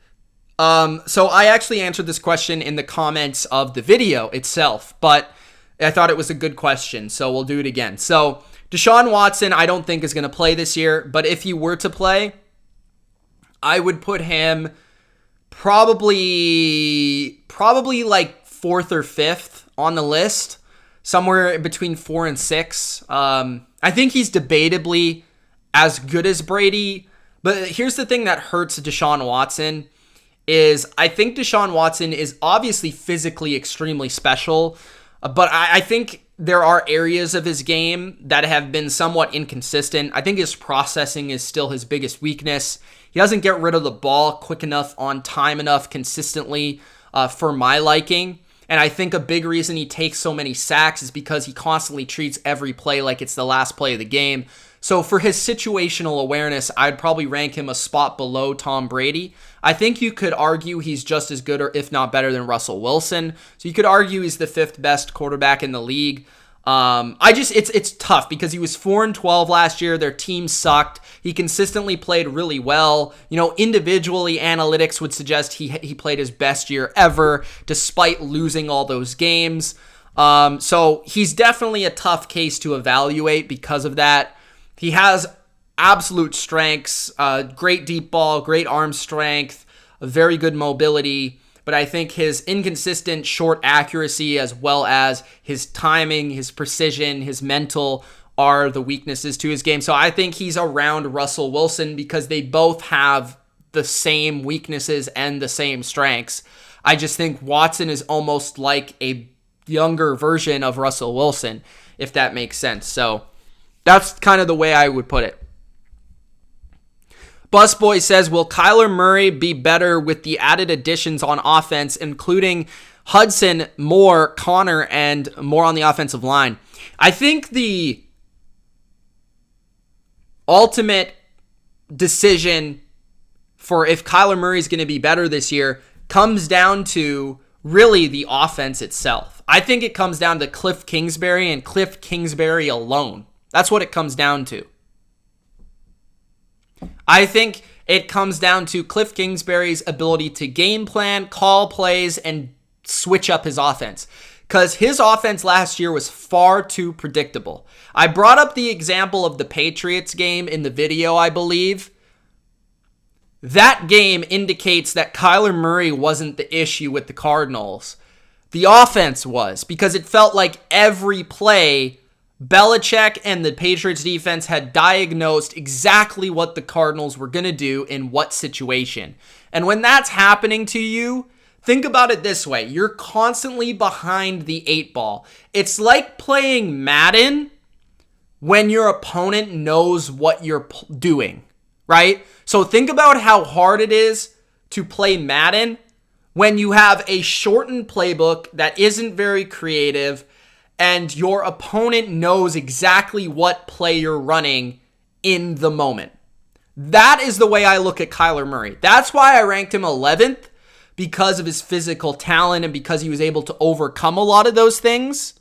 So I actually answered this question in the comments of the video itself, but I thought it was a good question, so we'll do it again. So Deshaun Watson, I don't think is going to play this year, but if he were to play, I would put him probably like 4th or 5th on the list, somewhere between 4 and 6. I think he's debatably as good as Brady, but here's the thing that hurts Deshaun Watson is I think Deshaun Watson is obviously physically extremely special, but I think there are areas of his game that have been somewhat inconsistent. I think his processing is still his biggest weakness. He doesn't get rid of the ball quick enough, on time enough, consistently for my liking. And I think a big reason he takes so many sacks is because he constantly treats every play like it's the last play of the game. So for his situational awareness, I'd probably rank him a spot below Tom Brady. I think you could argue he's just as good or if not better than Russell Wilson. So you could argue he's the 5th best quarterback in the league. It's tough because he was 4-12 last year. Their team sucked. He consistently played really well. You know, individually, analytics would suggest he played his best year ever, despite losing all those games. So he's definitely a tough case to evaluate because of that. He has absolute strengths, great deep ball, great arm strength, very good mobility. But I think his inconsistent short accuracy as well as his timing, his precision, his mental are the weaknesses to his game. So I think he's around Russell Wilson because they both have the same weaknesses and the same strengths. I just think Watson is almost like a younger version of Russell Wilson, if that makes sense. So that's kind of the way I would put it. Busboy says, will Kyler Murray be better with the added additions on offense, including Hudson, Moore, Connor, and more on the offensive line? I think the ultimate decision for if Kyler Murray is going to be better this year comes down to really the offense itself. I think it comes down to Cliff Kingsbury and Cliff Kingsbury alone. That's what it comes down to. I think it comes down to Cliff Kingsbury's ability to game plan, call plays, and switch up his offense. Because his offense last year was far too predictable. I brought up the example of the Patriots game in the video, I believe. That game indicates that Kyler Murray wasn't the issue with the Cardinals. The offense was, because it felt like every play Belichick and the Patriots defense had diagnosed exactly what the Cardinals were going to do in what situation. And when that's happening to you, think about it this way. You're constantly behind the 8 ball. It's like playing Madden when your opponent knows what you're doing, right? So think about how hard it is to play Madden when you have a shortened playbook that isn't very creative and your opponent knows exactly what play you're running in the moment. That is the way I look at Kyler Murray. That's why I ranked him 11th, because of his physical talent and because he was able to overcome a lot of those things.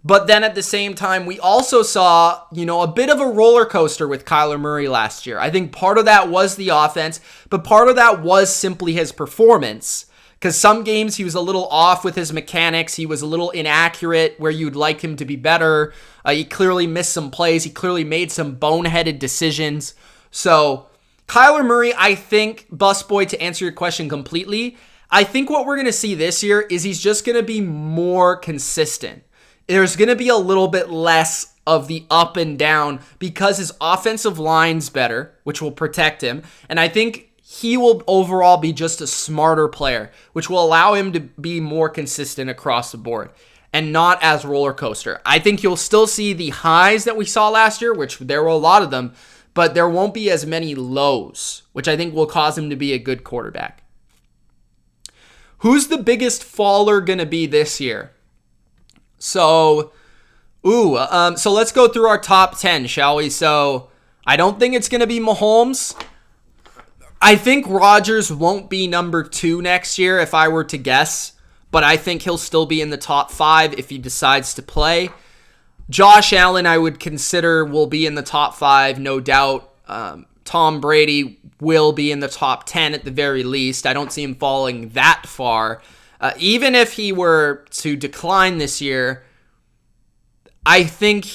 But then at the same time, we also saw, a bit of a roller coaster with Kyler Murray last year. I think part of that was the offense, but part of that was simply his performance. Because some games he was a little off with his mechanics. He was a little inaccurate where you'd like him to be better. He clearly missed some plays. He clearly made some boneheaded decisions. So Kyler Murray, I think, Busboy, to answer your question completely, I think what we're going to see this year is he's just going to be more consistent. There's going to be a little bit less of the up and down because his offensive line's better, which will protect him. And I think he will overall be just a smarter player, which will allow him to be more consistent across the board and not as roller coaster. I think you'll still see the highs that we saw last year, which there were a lot of them, but there won't be as many lows, which I think will cause him to be a good quarterback. Who's the biggest faller going to be this year? So, So let's go through our top 10, shall we? So I don't think it's going to be Mahomes. I think Rodgers won't be number 2 next year if I were to guess, but I think he'll still be in the top 5 if he decides to play. Josh Allen, I would consider, will be in the top 5, no doubt. Tom Brady will be in the top 10 at the very least. I don't see him falling that far. Even if he were to decline this year, I think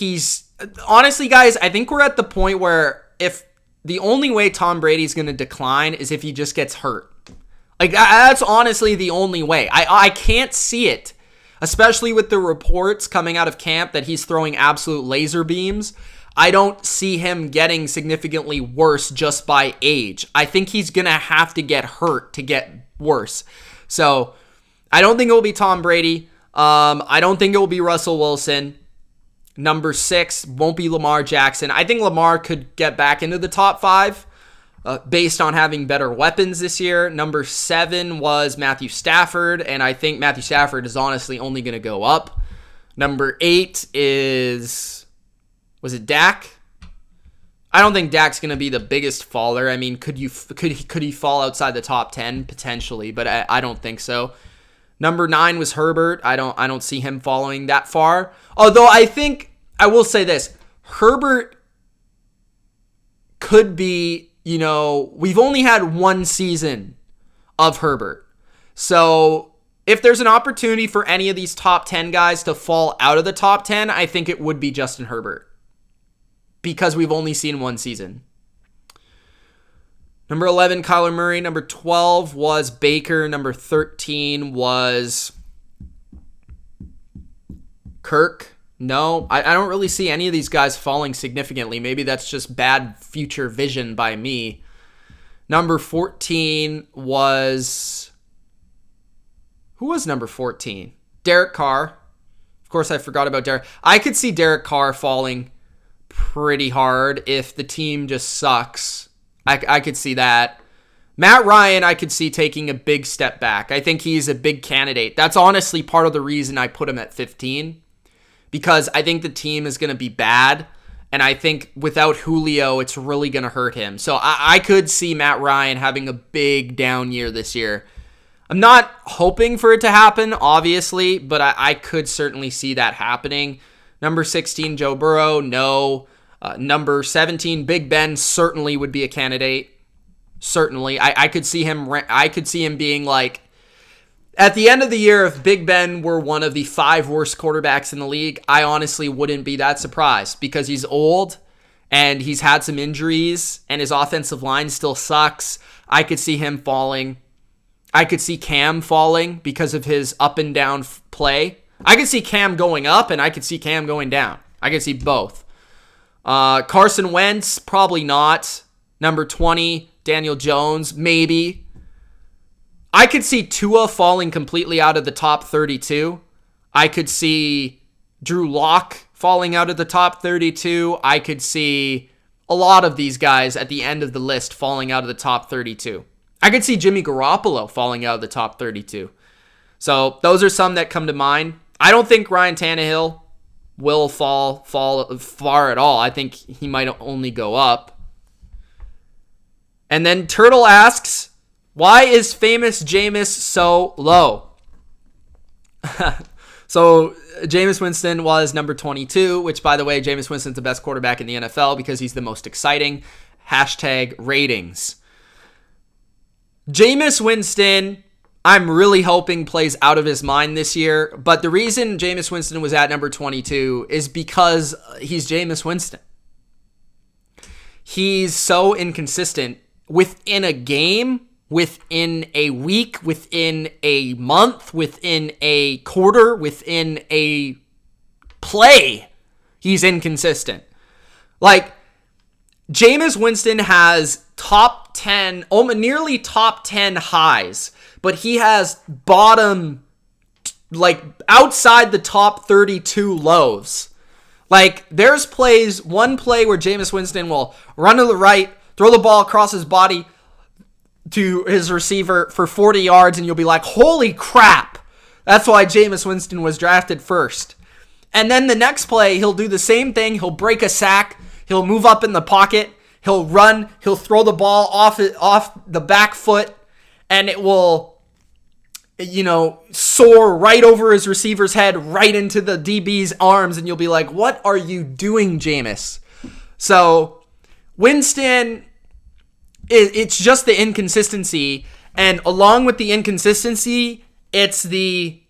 honestly, guys, I think we're at the point where if the only way Tom Brady's going to decline is if he just gets hurt. Like, that's honestly the only way. I can't see it, especially with the reports coming out of camp that he's throwing absolute laser beams. I don't see him getting significantly worse just by age. I think he's going to have to get hurt to get worse. So I don't think it will be Tom Brady. I don't think it will be Russell Wilson. Number 6 won't be Lamar Jackson. I think Lamar could get back into the top 5 based on having better weapons this year. Number 7 was Matthew Stafford, and I think Matthew Stafford is honestly only going to go up. Number 8 was it Dak? I don't think Dak's going to be the biggest faller. I mean, could he fall outside the top 10? Potentially, but I don't think so. Number 9 was Herbert. I don't see him following that far. Although I will say this. Herbert could be, we've only had 1 season of Herbert. So if there's an opportunity for any of these top 10 guys to fall out of the top 10, I think it would be Justin Herbert. Because we've only seen 1 season. Number 11, Kyler Murray. Number 12 was Baker. Number 13 was Kirk. No, I don't really see any of these guys falling significantly. Maybe that's just bad future vision by me. Number 14 was... Who was number 14? Derek Carr. Of course, I forgot about Derek. I could see Derek Carr falling pretty hard if the team just sucks. I could see that. Matt Ryan, I could see taking a big step back. I think he's a big candidate. That's honestly part of the reason I put him at 15. Because I think the team is going to be bad. And I think without Julio, it's really going to hurt him. So I could see Matt Ryan having a big down year this year. I'm not hoping for it to happen, obviously. But I could certainly see that happening. Number 16, Joe Burrow, no. Number 17, Big Ben certainly would be a candidate. Certainly. I could see him being like, at the end of the year, if Big Ben were one of the 5 worst quarterbacks in the league, I honestly wouldn't be that surprised because he's old and he's had some injuries and his offensive line still sucks. I could see him falling. I could see Cam falling because of his up and down play. I could see Cam going up and I could see Cam going down. I could see both. Carson Wentz, probably not. Number 20, Daniel Jones, maybe. I could see Tua falling completely out of the top 32. I could see Drew Lock falling out of the top 32. I could see a lot of these guys at the end of the list falling out of the top 32. I could see Jimmy Garoppolo falling out of the top 32. So those are some that come to mind. I don't think Ryan Tannehill will fall far at all. I think he might only go up. And then Turtle asks, why is famous Jameis so low? So Jameis Winston was number 22, which, by the way, Jameis Winston's the best quarterback in the NFL because he's the most exciting. #ratings. Jameis Winston, I'm really hoping plays out of his mind this year. But the reason Jameis Winston was at number 22 is because he's Jameis Winston. He's so inconsistent within a game, within a week, within a month, within a quarter, within a play. He's inconsistent. Like, Jameis Winston has top 10, nearly top 10 highs, but he has bottom, like, outside the top 32 lows. Like, there's one play where Jameis Winston will run to the right, throw the ball across his body to his receiver for 40 yards, and you'll be like, holy crap. That's why Jameis Winston was drafted first. And then the next play, he'll do the same thing. He'll break a sack. He'll move up in the pocket. He'll run. He'll throw the ball off the back foot, and it will, soar right over his receiver's head, right into the DB's arms, and you'll be like, what are you doing, Jameis? So Winston, it's just the inconsistency, and along with the inconsistency, it's we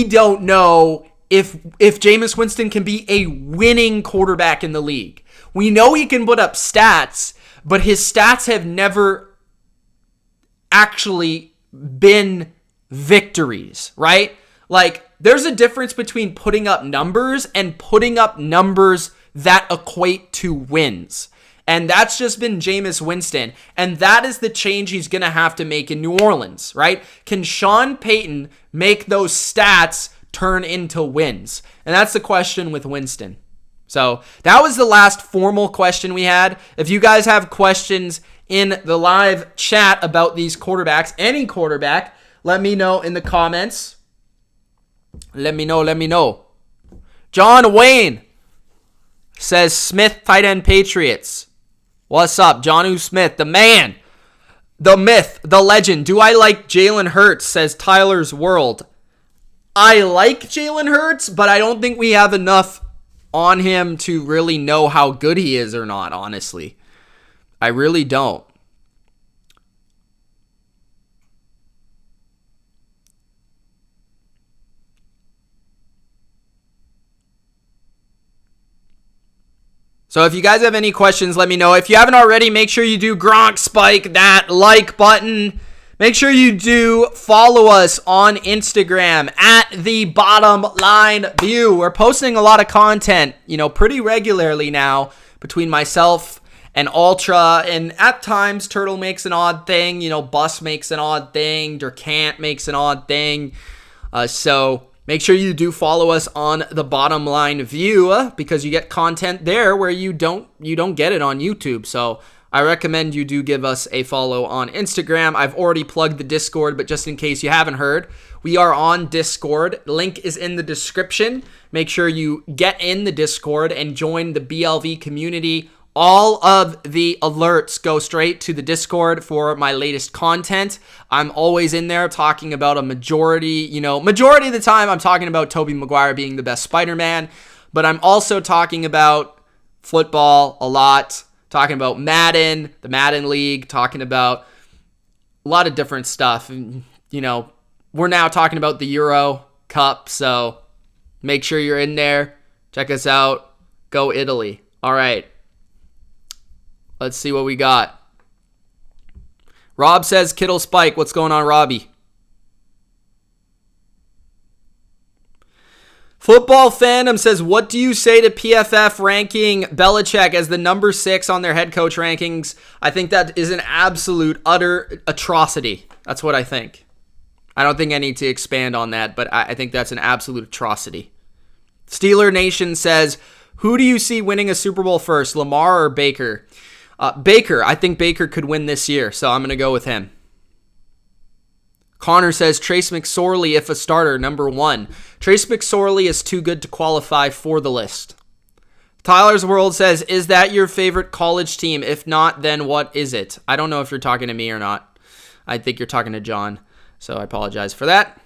don't know if Jameis Winston can be a winning quarterback in the league. We know he can put up stats, but his stats have never actually been victories, right? Like, there's a difference between putting up numbers and putting up numbers that equate to wins. And that's just been Jameis Winston. And that is the change he's going to have to make in New Orleans, right? Can Sean Payton make those stats turn into wins? And that's the question with Winston. So that was the last formal question we had. If you guys have questions in the live chat about these quarterbacks, any quarterback, let me know in the comments. Let me know. John Wayne says Smith tight end Patriots. What's up, Jonnu Smith, the man, the myth, the legend. Do I like Jalen Hurts, says Tyler's World. I like Jalen Hurts, but I don't think we have enough on him to really know how good he is or not, honestly. I really don't. So if you guys have any questions, let me know. If you haven't already, make sure you do Gronk spike that like button. Make sure you do follow us on Instagram at TheBottomLineView. We're posting a lot of content, pretty regularly now between myself and Ultra. And at times, Turtle makes an odd thing. Bus makes an odd thing. Dercant makes an odd thing. So make sure you do follow us on the Bottom Line View because you get content there where you don't get it on YouTube. So I recommend you do give us a follow on Instagram. I've already plugged the Discord, but just in case you haven't heard, we are on Discord. Link is in the description. Make sure you get in the Discord and join the BLV community. All of the alerts go straight to the Discord for my latest content. I'm always in there talking about a majority of the time I'm talking about Tobey Maguire being the best Spider-Man, but I'm also talking about football a lot, talking about Madden, the Madden League, talking about a lot of different stuff. And, we're now talking about the Euro Cup, so make sure you're in there. Check us out. Go Italy. All right. Let's see what we got. Rob says Kittle spike. What's going on, Robbie? Football Fandom says, what do you say to PFF ranking Belichick as the number 6 on their head coach rankings? I think that is an absolute, utter atrocity. That's what I think. I don't think I need to expand on that, but I think that's an absolute atrocity. Steeler Nation says, who do you see winning a Super Bowl first, Lamar or Baker? Baker. I think Baker could win this year, so I'm going to go with him. Connor says Trace McSorley if a starter, number 1. Trace McSorley is too good to qualify for the list. Tyler's World says, is that your favorite college team? If not, then what is it? I don't know if you're talking to me or not. I think you're talking to John, so I apologize for that.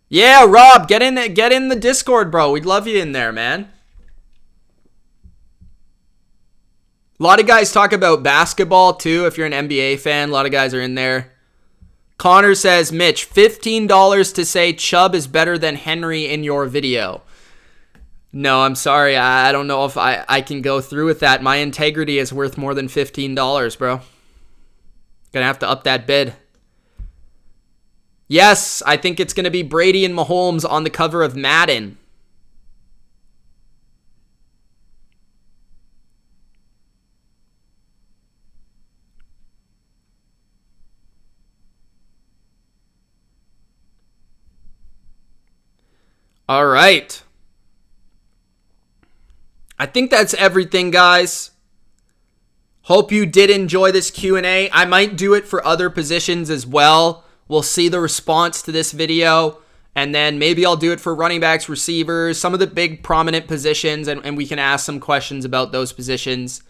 Yeah, Rob, get in the Discord, bro. We'd love you in there, man. A lot of guys talk about basketball, too, if you're an NBA fan. A lot of guys are in there. Connor says, Mitch, $15 to say Chubb is better than Henry in your video. No, I'm sorry. I don't know if I can go through with that. My integrity is worth more than $15, bro. Gonna have to up that bid. Yes, I think it's going to be Brady and Mahomes on the cover of Madden. All right. I think that's everything, guys. Hope you did enjoy this Q&A. I might do it for other positions as well. We'll see the response to this video And then maybe I'll do it for running backs, receivers, some of the big prominent positions, and we can ask some questions about those positions.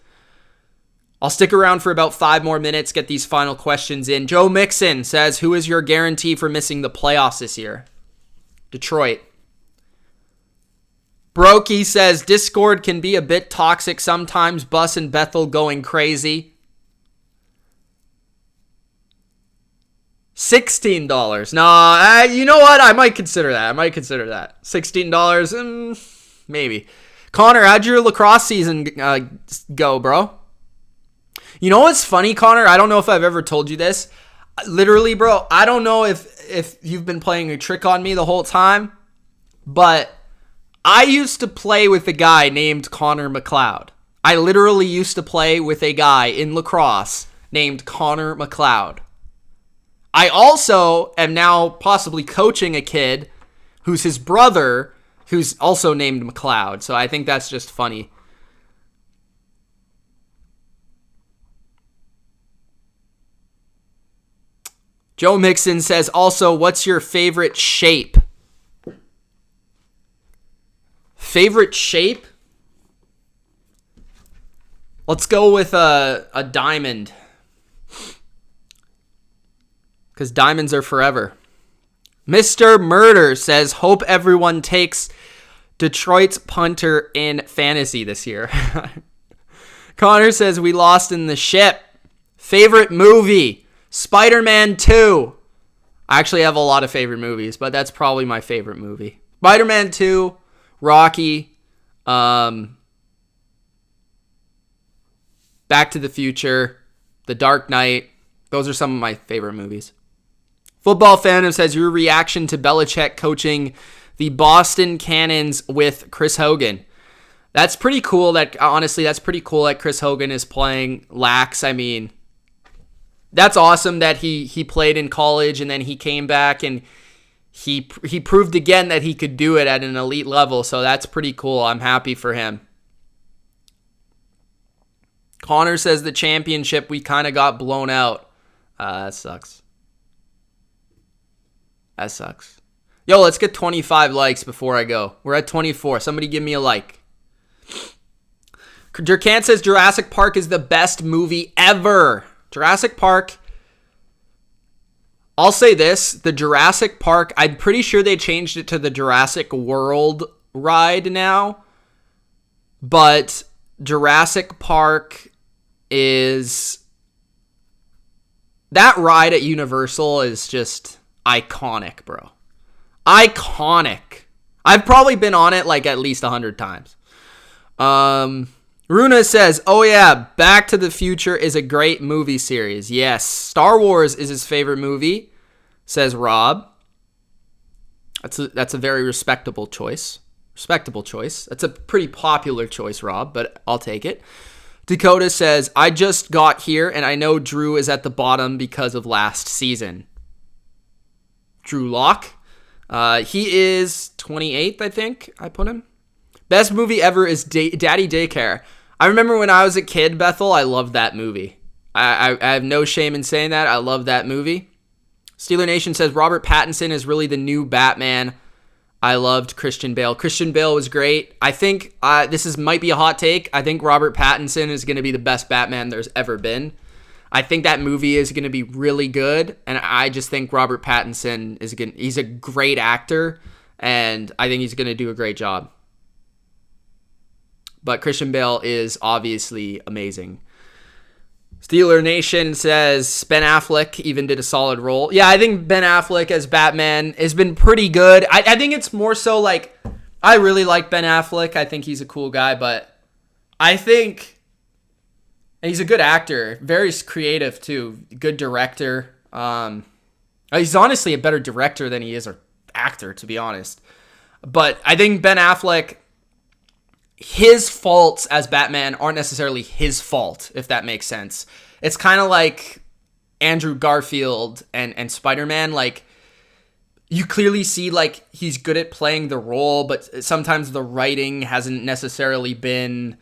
I'll stick around for about 5 more minutes, get these final questions in. Joe Mixon says, who is your guarantee for missing the playoffs this year? Detroit. Brokey says, Discord can be a bit toxic sometimes. Bus and Bethel going crazy. $16. Nah, you know what? I might consider that. $16, maybe. Connor, how'd your lacrosse season go, bro? You know what's funny, Connor? I don't know if I've ever told you this. Literally, bro, I don't know if you've been playing a trick on me the whole time, but I used to play with a guy named Connor McLeod. I literally used to play with a guy in lacrosse named Connor McLeod. I also am now possibly coaching a kid who's his brother, who's also named McLeod. So I think that's just funny. Joe Mixon says, also, what's your favorite shape? Favorite shape? Let's go with a diamond. Because diamonds are forever. Mr. Murder says, hope everyone takes Detroit's punter in fantasy this year. Connor says, we lost in the ship. Favorite movie? Spider-Man 2. I actually have a lot of favorite movies, but that's probably my favorite movie. Spider-Man 2, Rocky, Back to the Future, The Dark Knight. Those are some of my favorite movies. Football Phantom says, your reaction to Belichick coaching the Boston Cannons with Chris Hogan. That's pretty cool. That's pretty cool that Chris Hogan is playing lax. I mean, that's awesome that he played in college and then he came back and he proved again that he could do it at an elite level. So that's pretty cool. I'm happy for him. Connor says the championship, we kind of got blown out. That sucks. That sucks. Yo, let's get 25 likes before I go. We're at 24. Somebody give me a like. Durkant says Jurassic Park is the best movie ever. Jurassic Park. I'll say this. The Jurassic Park, I'm pretty sure they changed it to the Jurassic World ride now. But Jurassic Park is... That ride at Universal is just... iconic, bro. Iconic. I've probably been on it like at least 100 times. Runa says, oh yeah, Back to the Future is a great movie series. Yes. Star Wars is his favorite movie, says Rob. That's a very respectable choice. That's a pretty popular choice, Rob, but I'll take it. Dakota says, I just got here and I know Drew is at the bottom because of last season. Drew Lock. He is 28th, I think I put him. Best movie ever is Daddy Daycare. I remember when I was a kid, Bethel, I loved that movie. I have no shame in saying that. I love that movie. Steeler Nation says Robert Pattinson is really the new Batman. I loved Christian Bale. Christian Bale was great. I think might be a hot take. I think Robert Pattinson is going to be the best Batman there's ever been. I think that movie is going to be really good, and I just think Robert Pattinson he's a great actor, and I think he's going to do a great job. But Christian Bale is obviously amazing. Steeler Nation says Ben Affleck even did a solid role. Yeah, I think Ben Affleck as Batman has been pretty good. I think it's more so like, I really like Ben Affleck. I think he's a cool guy, but I think... And he's a good actor, very creative too, good director. He's honestly a better director than he is an actor, to be honest. But I think Ben Affleck, his faults as Batman aren't necessarily his fault, if that makes sense. It's kind of like Andrew Garfield and Spider-Man. Like, you clearly see like he's good at playing the role, but sometimes the writing hasn't necessarily been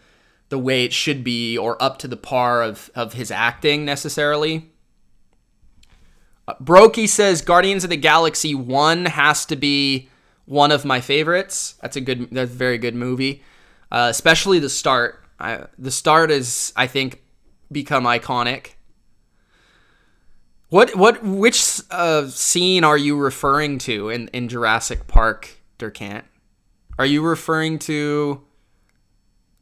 the way it should be or up to the par of his acting necessarily. Brokey says Guardians of the Galaxy 1 has to be one of my favorites. That's a very good movie. Especially the start. The start is, I think, become iconic. Which scene are you referring to in Jurassic Park, Durkant? Are you referring to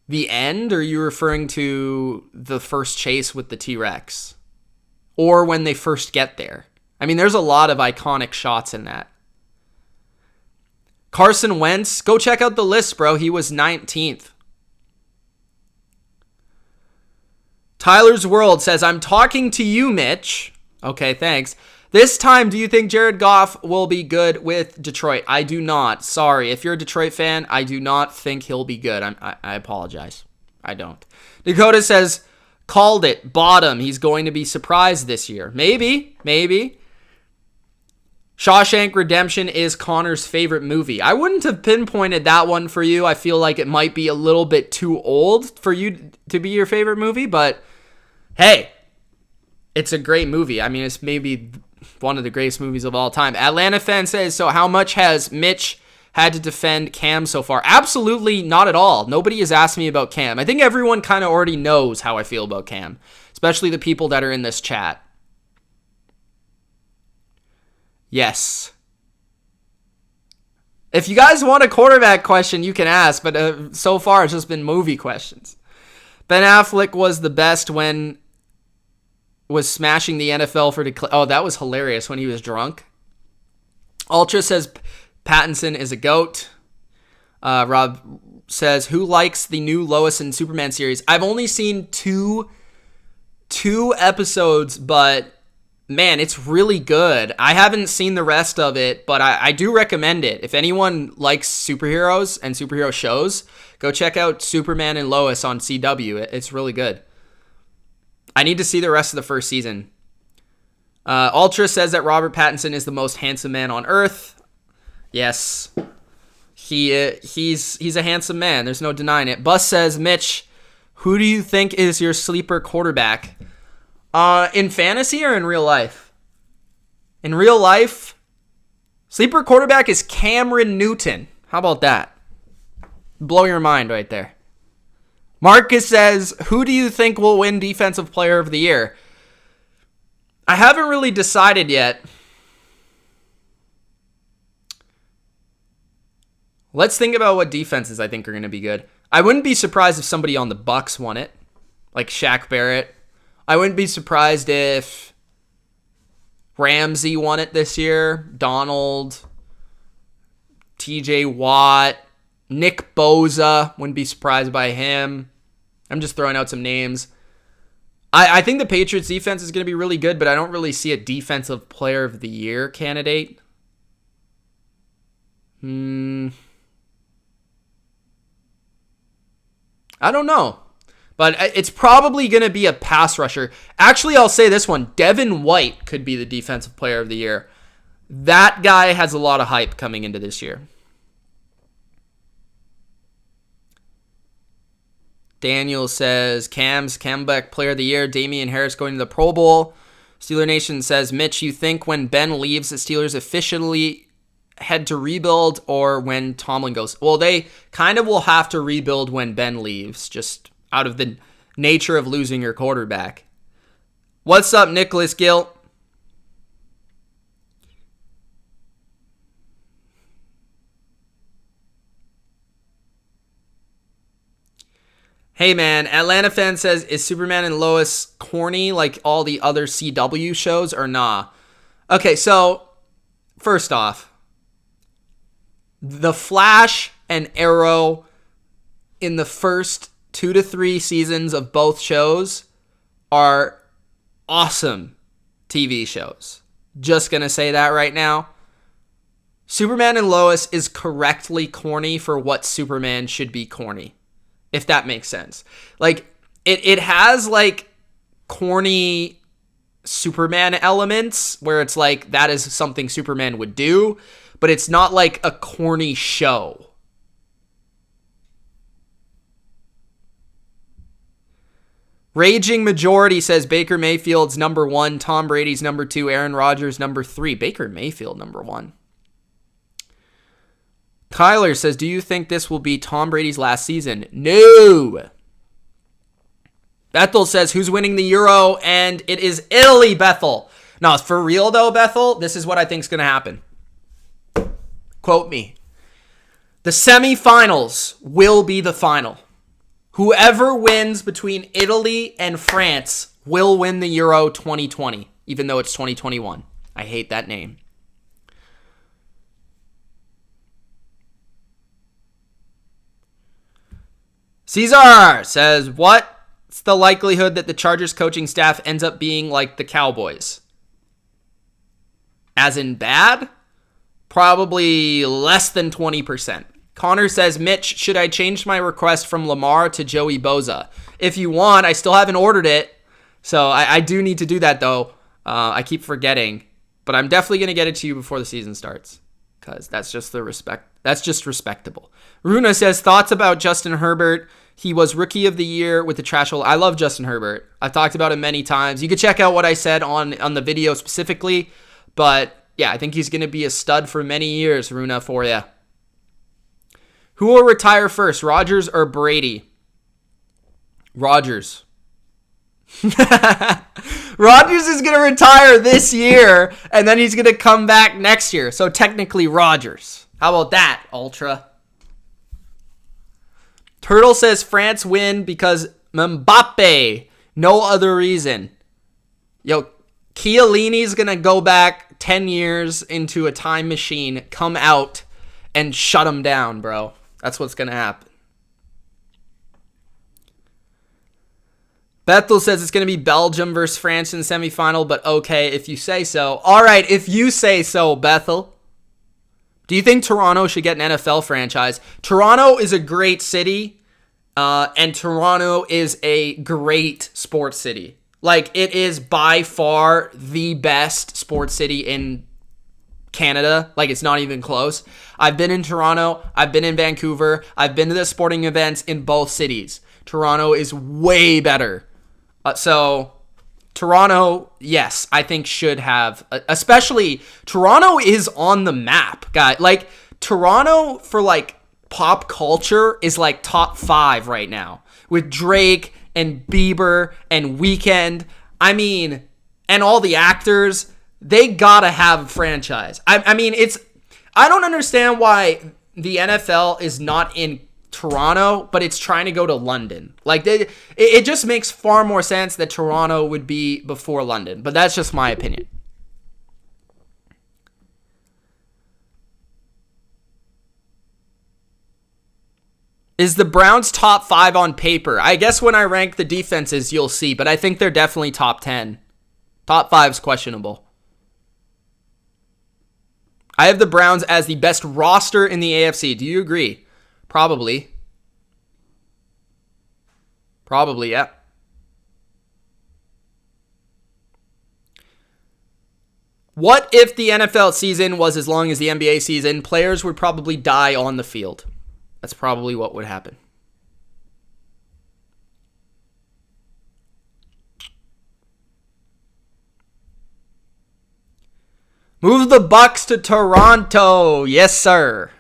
the end, or are you referring to the first chase with the T-Rex? Or when they first get there? I mean, there's a lot of iconic shots in that. Carson Wentz, go check out the list, bro. He was 19th. Tyler's World says, I'm talking to you, Mitch. Okay, thanks. This time, do you think Jared Goff will be good with Detroit? I do not. Sorry. If you're a Detroit fan, I do not think he'll be good. I apologize. I don't. Dakota says, called it. Bottom. He's going to be surprised this year. Maybe. Shawshank Redemption is Connor's favorite movie. I wouldn't have pinpointed that one for you. I feel like it might be a little bit too old for you to be your favorite movie, but hey, it's a great movie. I mean, it's maybe one of the greatest movies of all time. Atlanta fan says, so how much has Mitch had to defend Cam so far? Absolutely not at all. Nobody has asked me about Cam. I think everyone kind of already knows how I feel about Cam, especially the people that are in this chat. Yes. If you guys want a quarterback question, you can ask, but so far it's just been movie questions. Ben Affleck was the best when was smashing the NFL for oh, that was hilarious when he was drunk. Ultra says Pattinson is a goat. Rob says, who likes the new Lois and Superman series? I've only seen two episodes, but man, it's really good. I haven't seen the rest of it, but I do recommend it. If anyone likes superheroes and superhero shows, go check out Superman and Lois on CW. It's really good. I need to see the rest of the first season. Ultra says that Robert Pattinson is the most handsome man on earth. Yes. He's a handsome man. There's no denying it. Bus says, Mitch, who do you think is your sleeper quarterback? In fantasy or in real life? In real life, sleeper quarterback is Cameron Newton. How about that? Blow your mind right there. Marcus says, who do you think will win Defensive Player of the Year? I haven't really decided yet. Let's think about what defenses I think are going to be good. I wouldn't be surprised if somebody on the Bucs won it, like Shaq Barrett. I wouldn't be surprised if Ramsey won it this year. Donald, TJ Watt, Nick Bosa. Wouldn't be surprised by him. I'm just throwing out some names. I think the Patriots defense is going to be really good, but I don't really see a Defensive Player of the Year candidate. I don't know. But it's probably going to be a pass rusher. Actually, I'll say this one. Devin White could be the Defensive Player of the Year. That guy has a lot of hype coming into this year. Daniel says, Cam's comeback Player of the Year. Damian Harris going to the Pro Bowl. Steeler Nation says, Mitch, you think when Ben leaves, the Steelers officially head to rebuild or when Tomlin goes? Well, they kind of will have to rebuild when Ben leaves, just out of the nature of losing your quarterback. What's up, Nicholas Gill? Hey, man, Atlanta fan says, is Superman and Lois corny like all the other CW shows or nah? Okay, so first off, The Flash and Arrow in the first 2 to 3 seasons of both shows are awesome TV shows. Just gonna say that right now. Superman and Lois is correctly corny for what Superman should be corny, if that makes sense. Like, it has like corny Superman elements where it's like that is something Superman would do, but it's not like a corny show. Raging Majority says Baker Mayfield's number 1, Tom Brady's number 2, Aaron Rodgers number 3. Baker Mayfield number 1. Kyler says, do you think this will be Tom Brady's last season? No. Bethel says, who's winning the Euro? And it is Italy, Bethel. No, for real though, Bethel, this is what I think is going to happen. Quote me. The semifinals will be the final. Whoever wins between Italy and France will win the Euro 2020, even though it's 2021. I hate that name. Cesar says, what's the likelihood that the Chargers coaching staff ends up being like the Cowboys? As in bad? Probably less than 20%. Connor says, Mitch, should I change my request from Lamar to Joey Bosa? If you want, I still haven't ordered it. So I do need to do that, though. I keep forgetting. But I'm definitely going to get it to you before the season starts. Because that's just respectable. Runa says, thoughts about Justin Herbert. He was Rookie of the Year with the trash hole. I love Justin Herbert. I've talked about him many times. You can check out what I said on the video specifically. But yeah, I think he's going to be a stud for many years, Runa, for you. Who will retire first, Rodgers or Brady? Rodgers. Rodgers is going to retire this year, and then he's going to come back next year. So technically Rodgers. How about that, Ultra? Turtle says France win because Mbappe. No other reason. Yo, Chiellini's going to go back 10 years into a time machine, come out, and shut him down, bro. That's what's going to happen. Bethel says it's going to be Belgium versus France in the semifinal, but okay, if you say so. All right, if you say so, Bethel. Do you think Toronto should get an NFL franchise? Toronto is a great city, and Toronto is a great sports city. Like, it is by far the best sports city in Canada. Like, it's not even close. I've been in Toronto. I've been in Vancouver. I've been to the sporting events in both cities. Toronto is way better. So, Toronto, yes, I think should have. Especially, Toronto is on the map, guy. Like, Toronto for, like, pop culture is, like, top 5 right now. With Drake and Bieber and Weeknd. I mean, and all the actors. They gotta have a franchise. I mean, I don't understand why the NFL is not in Toronto, but it's trying to go to London. Like, it just makes far more sense that Toronto would be before London. But that's just my opinion. Is the Browns top 5 on paper? I guess when I rank the defenses, you'll see. But I think they're definitely top 10. Top 5's questionable. I have the Browns as the best roster in the AFC. Do you agree? Probably. Probably, yeah. What if the NFL season was as long as the NBA season? Players would probably die on the field. That's probably what would happen. Move the Bucks to Toronto. Yes, sir.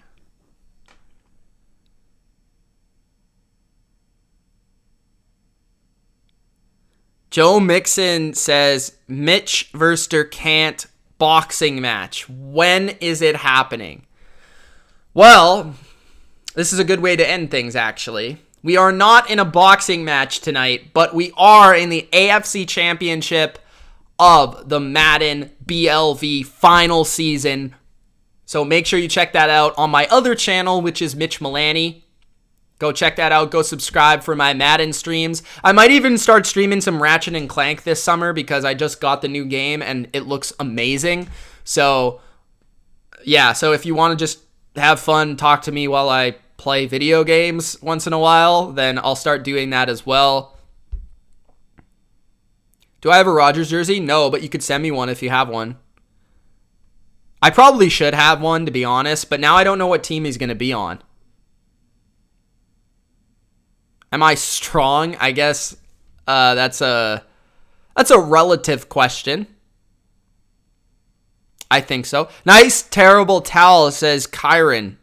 Joe Mixon says, Mitch versus Durkant boxing match. When is it happening? Well, this is a good way to end things, actually. We are not in a boxing match tonight, but we are in the AFC Championship of the Madden BLV final season. So make sure you check that out on my other channel, which is Mitch Milani. Go check that out. Go subscribe for my Madden streams. I might even start streaming some Ratchet and Clank this summer because I just got the new game and it looks amazing. So, yeah. So if you want to just have fun, talk to me while I play video games once in a while, then I'll start doing that as well. Do I have a Rodgers jersey? No, but you could send me one if you have one. I probably should have one, to be honest, but now I don't know what team he's going to be on. Am I strong? I guess That's a relative question. I think so. Nice, terrible towel, says Kyron.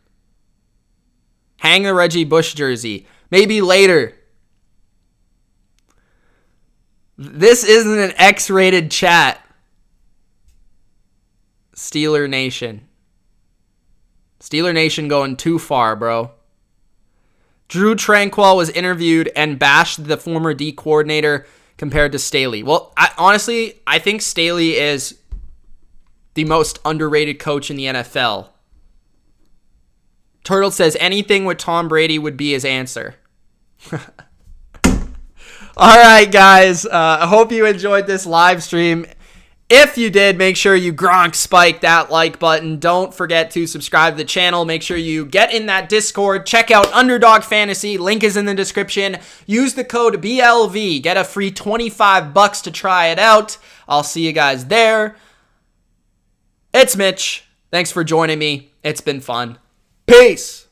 Hang the Reggie Bush jersey. Maybe later. This isn't an X-rated chat. Steeler Nation. Steeler Nation going too far, bro. Drew Tranquil was interviewed and bashed the former D coordinator compared to Staley. Well, honestly, I think Staley is the most underrated coach in the NFL. Turtle says anything with Tom Brady would be his answer. All right, guys. I hope you enjoyed this live stream. If you did, make sure you Gronk spike that like button. Don't forget to subscribe to the channel. Make sure you get in that Discord. Check out Underdog Fantasy. Link is in the description. Use the code BLV. Get a free $25 to try it out. I'll see you guys there. It's Mitch. Thanks for joining me. It's been fun. Peace.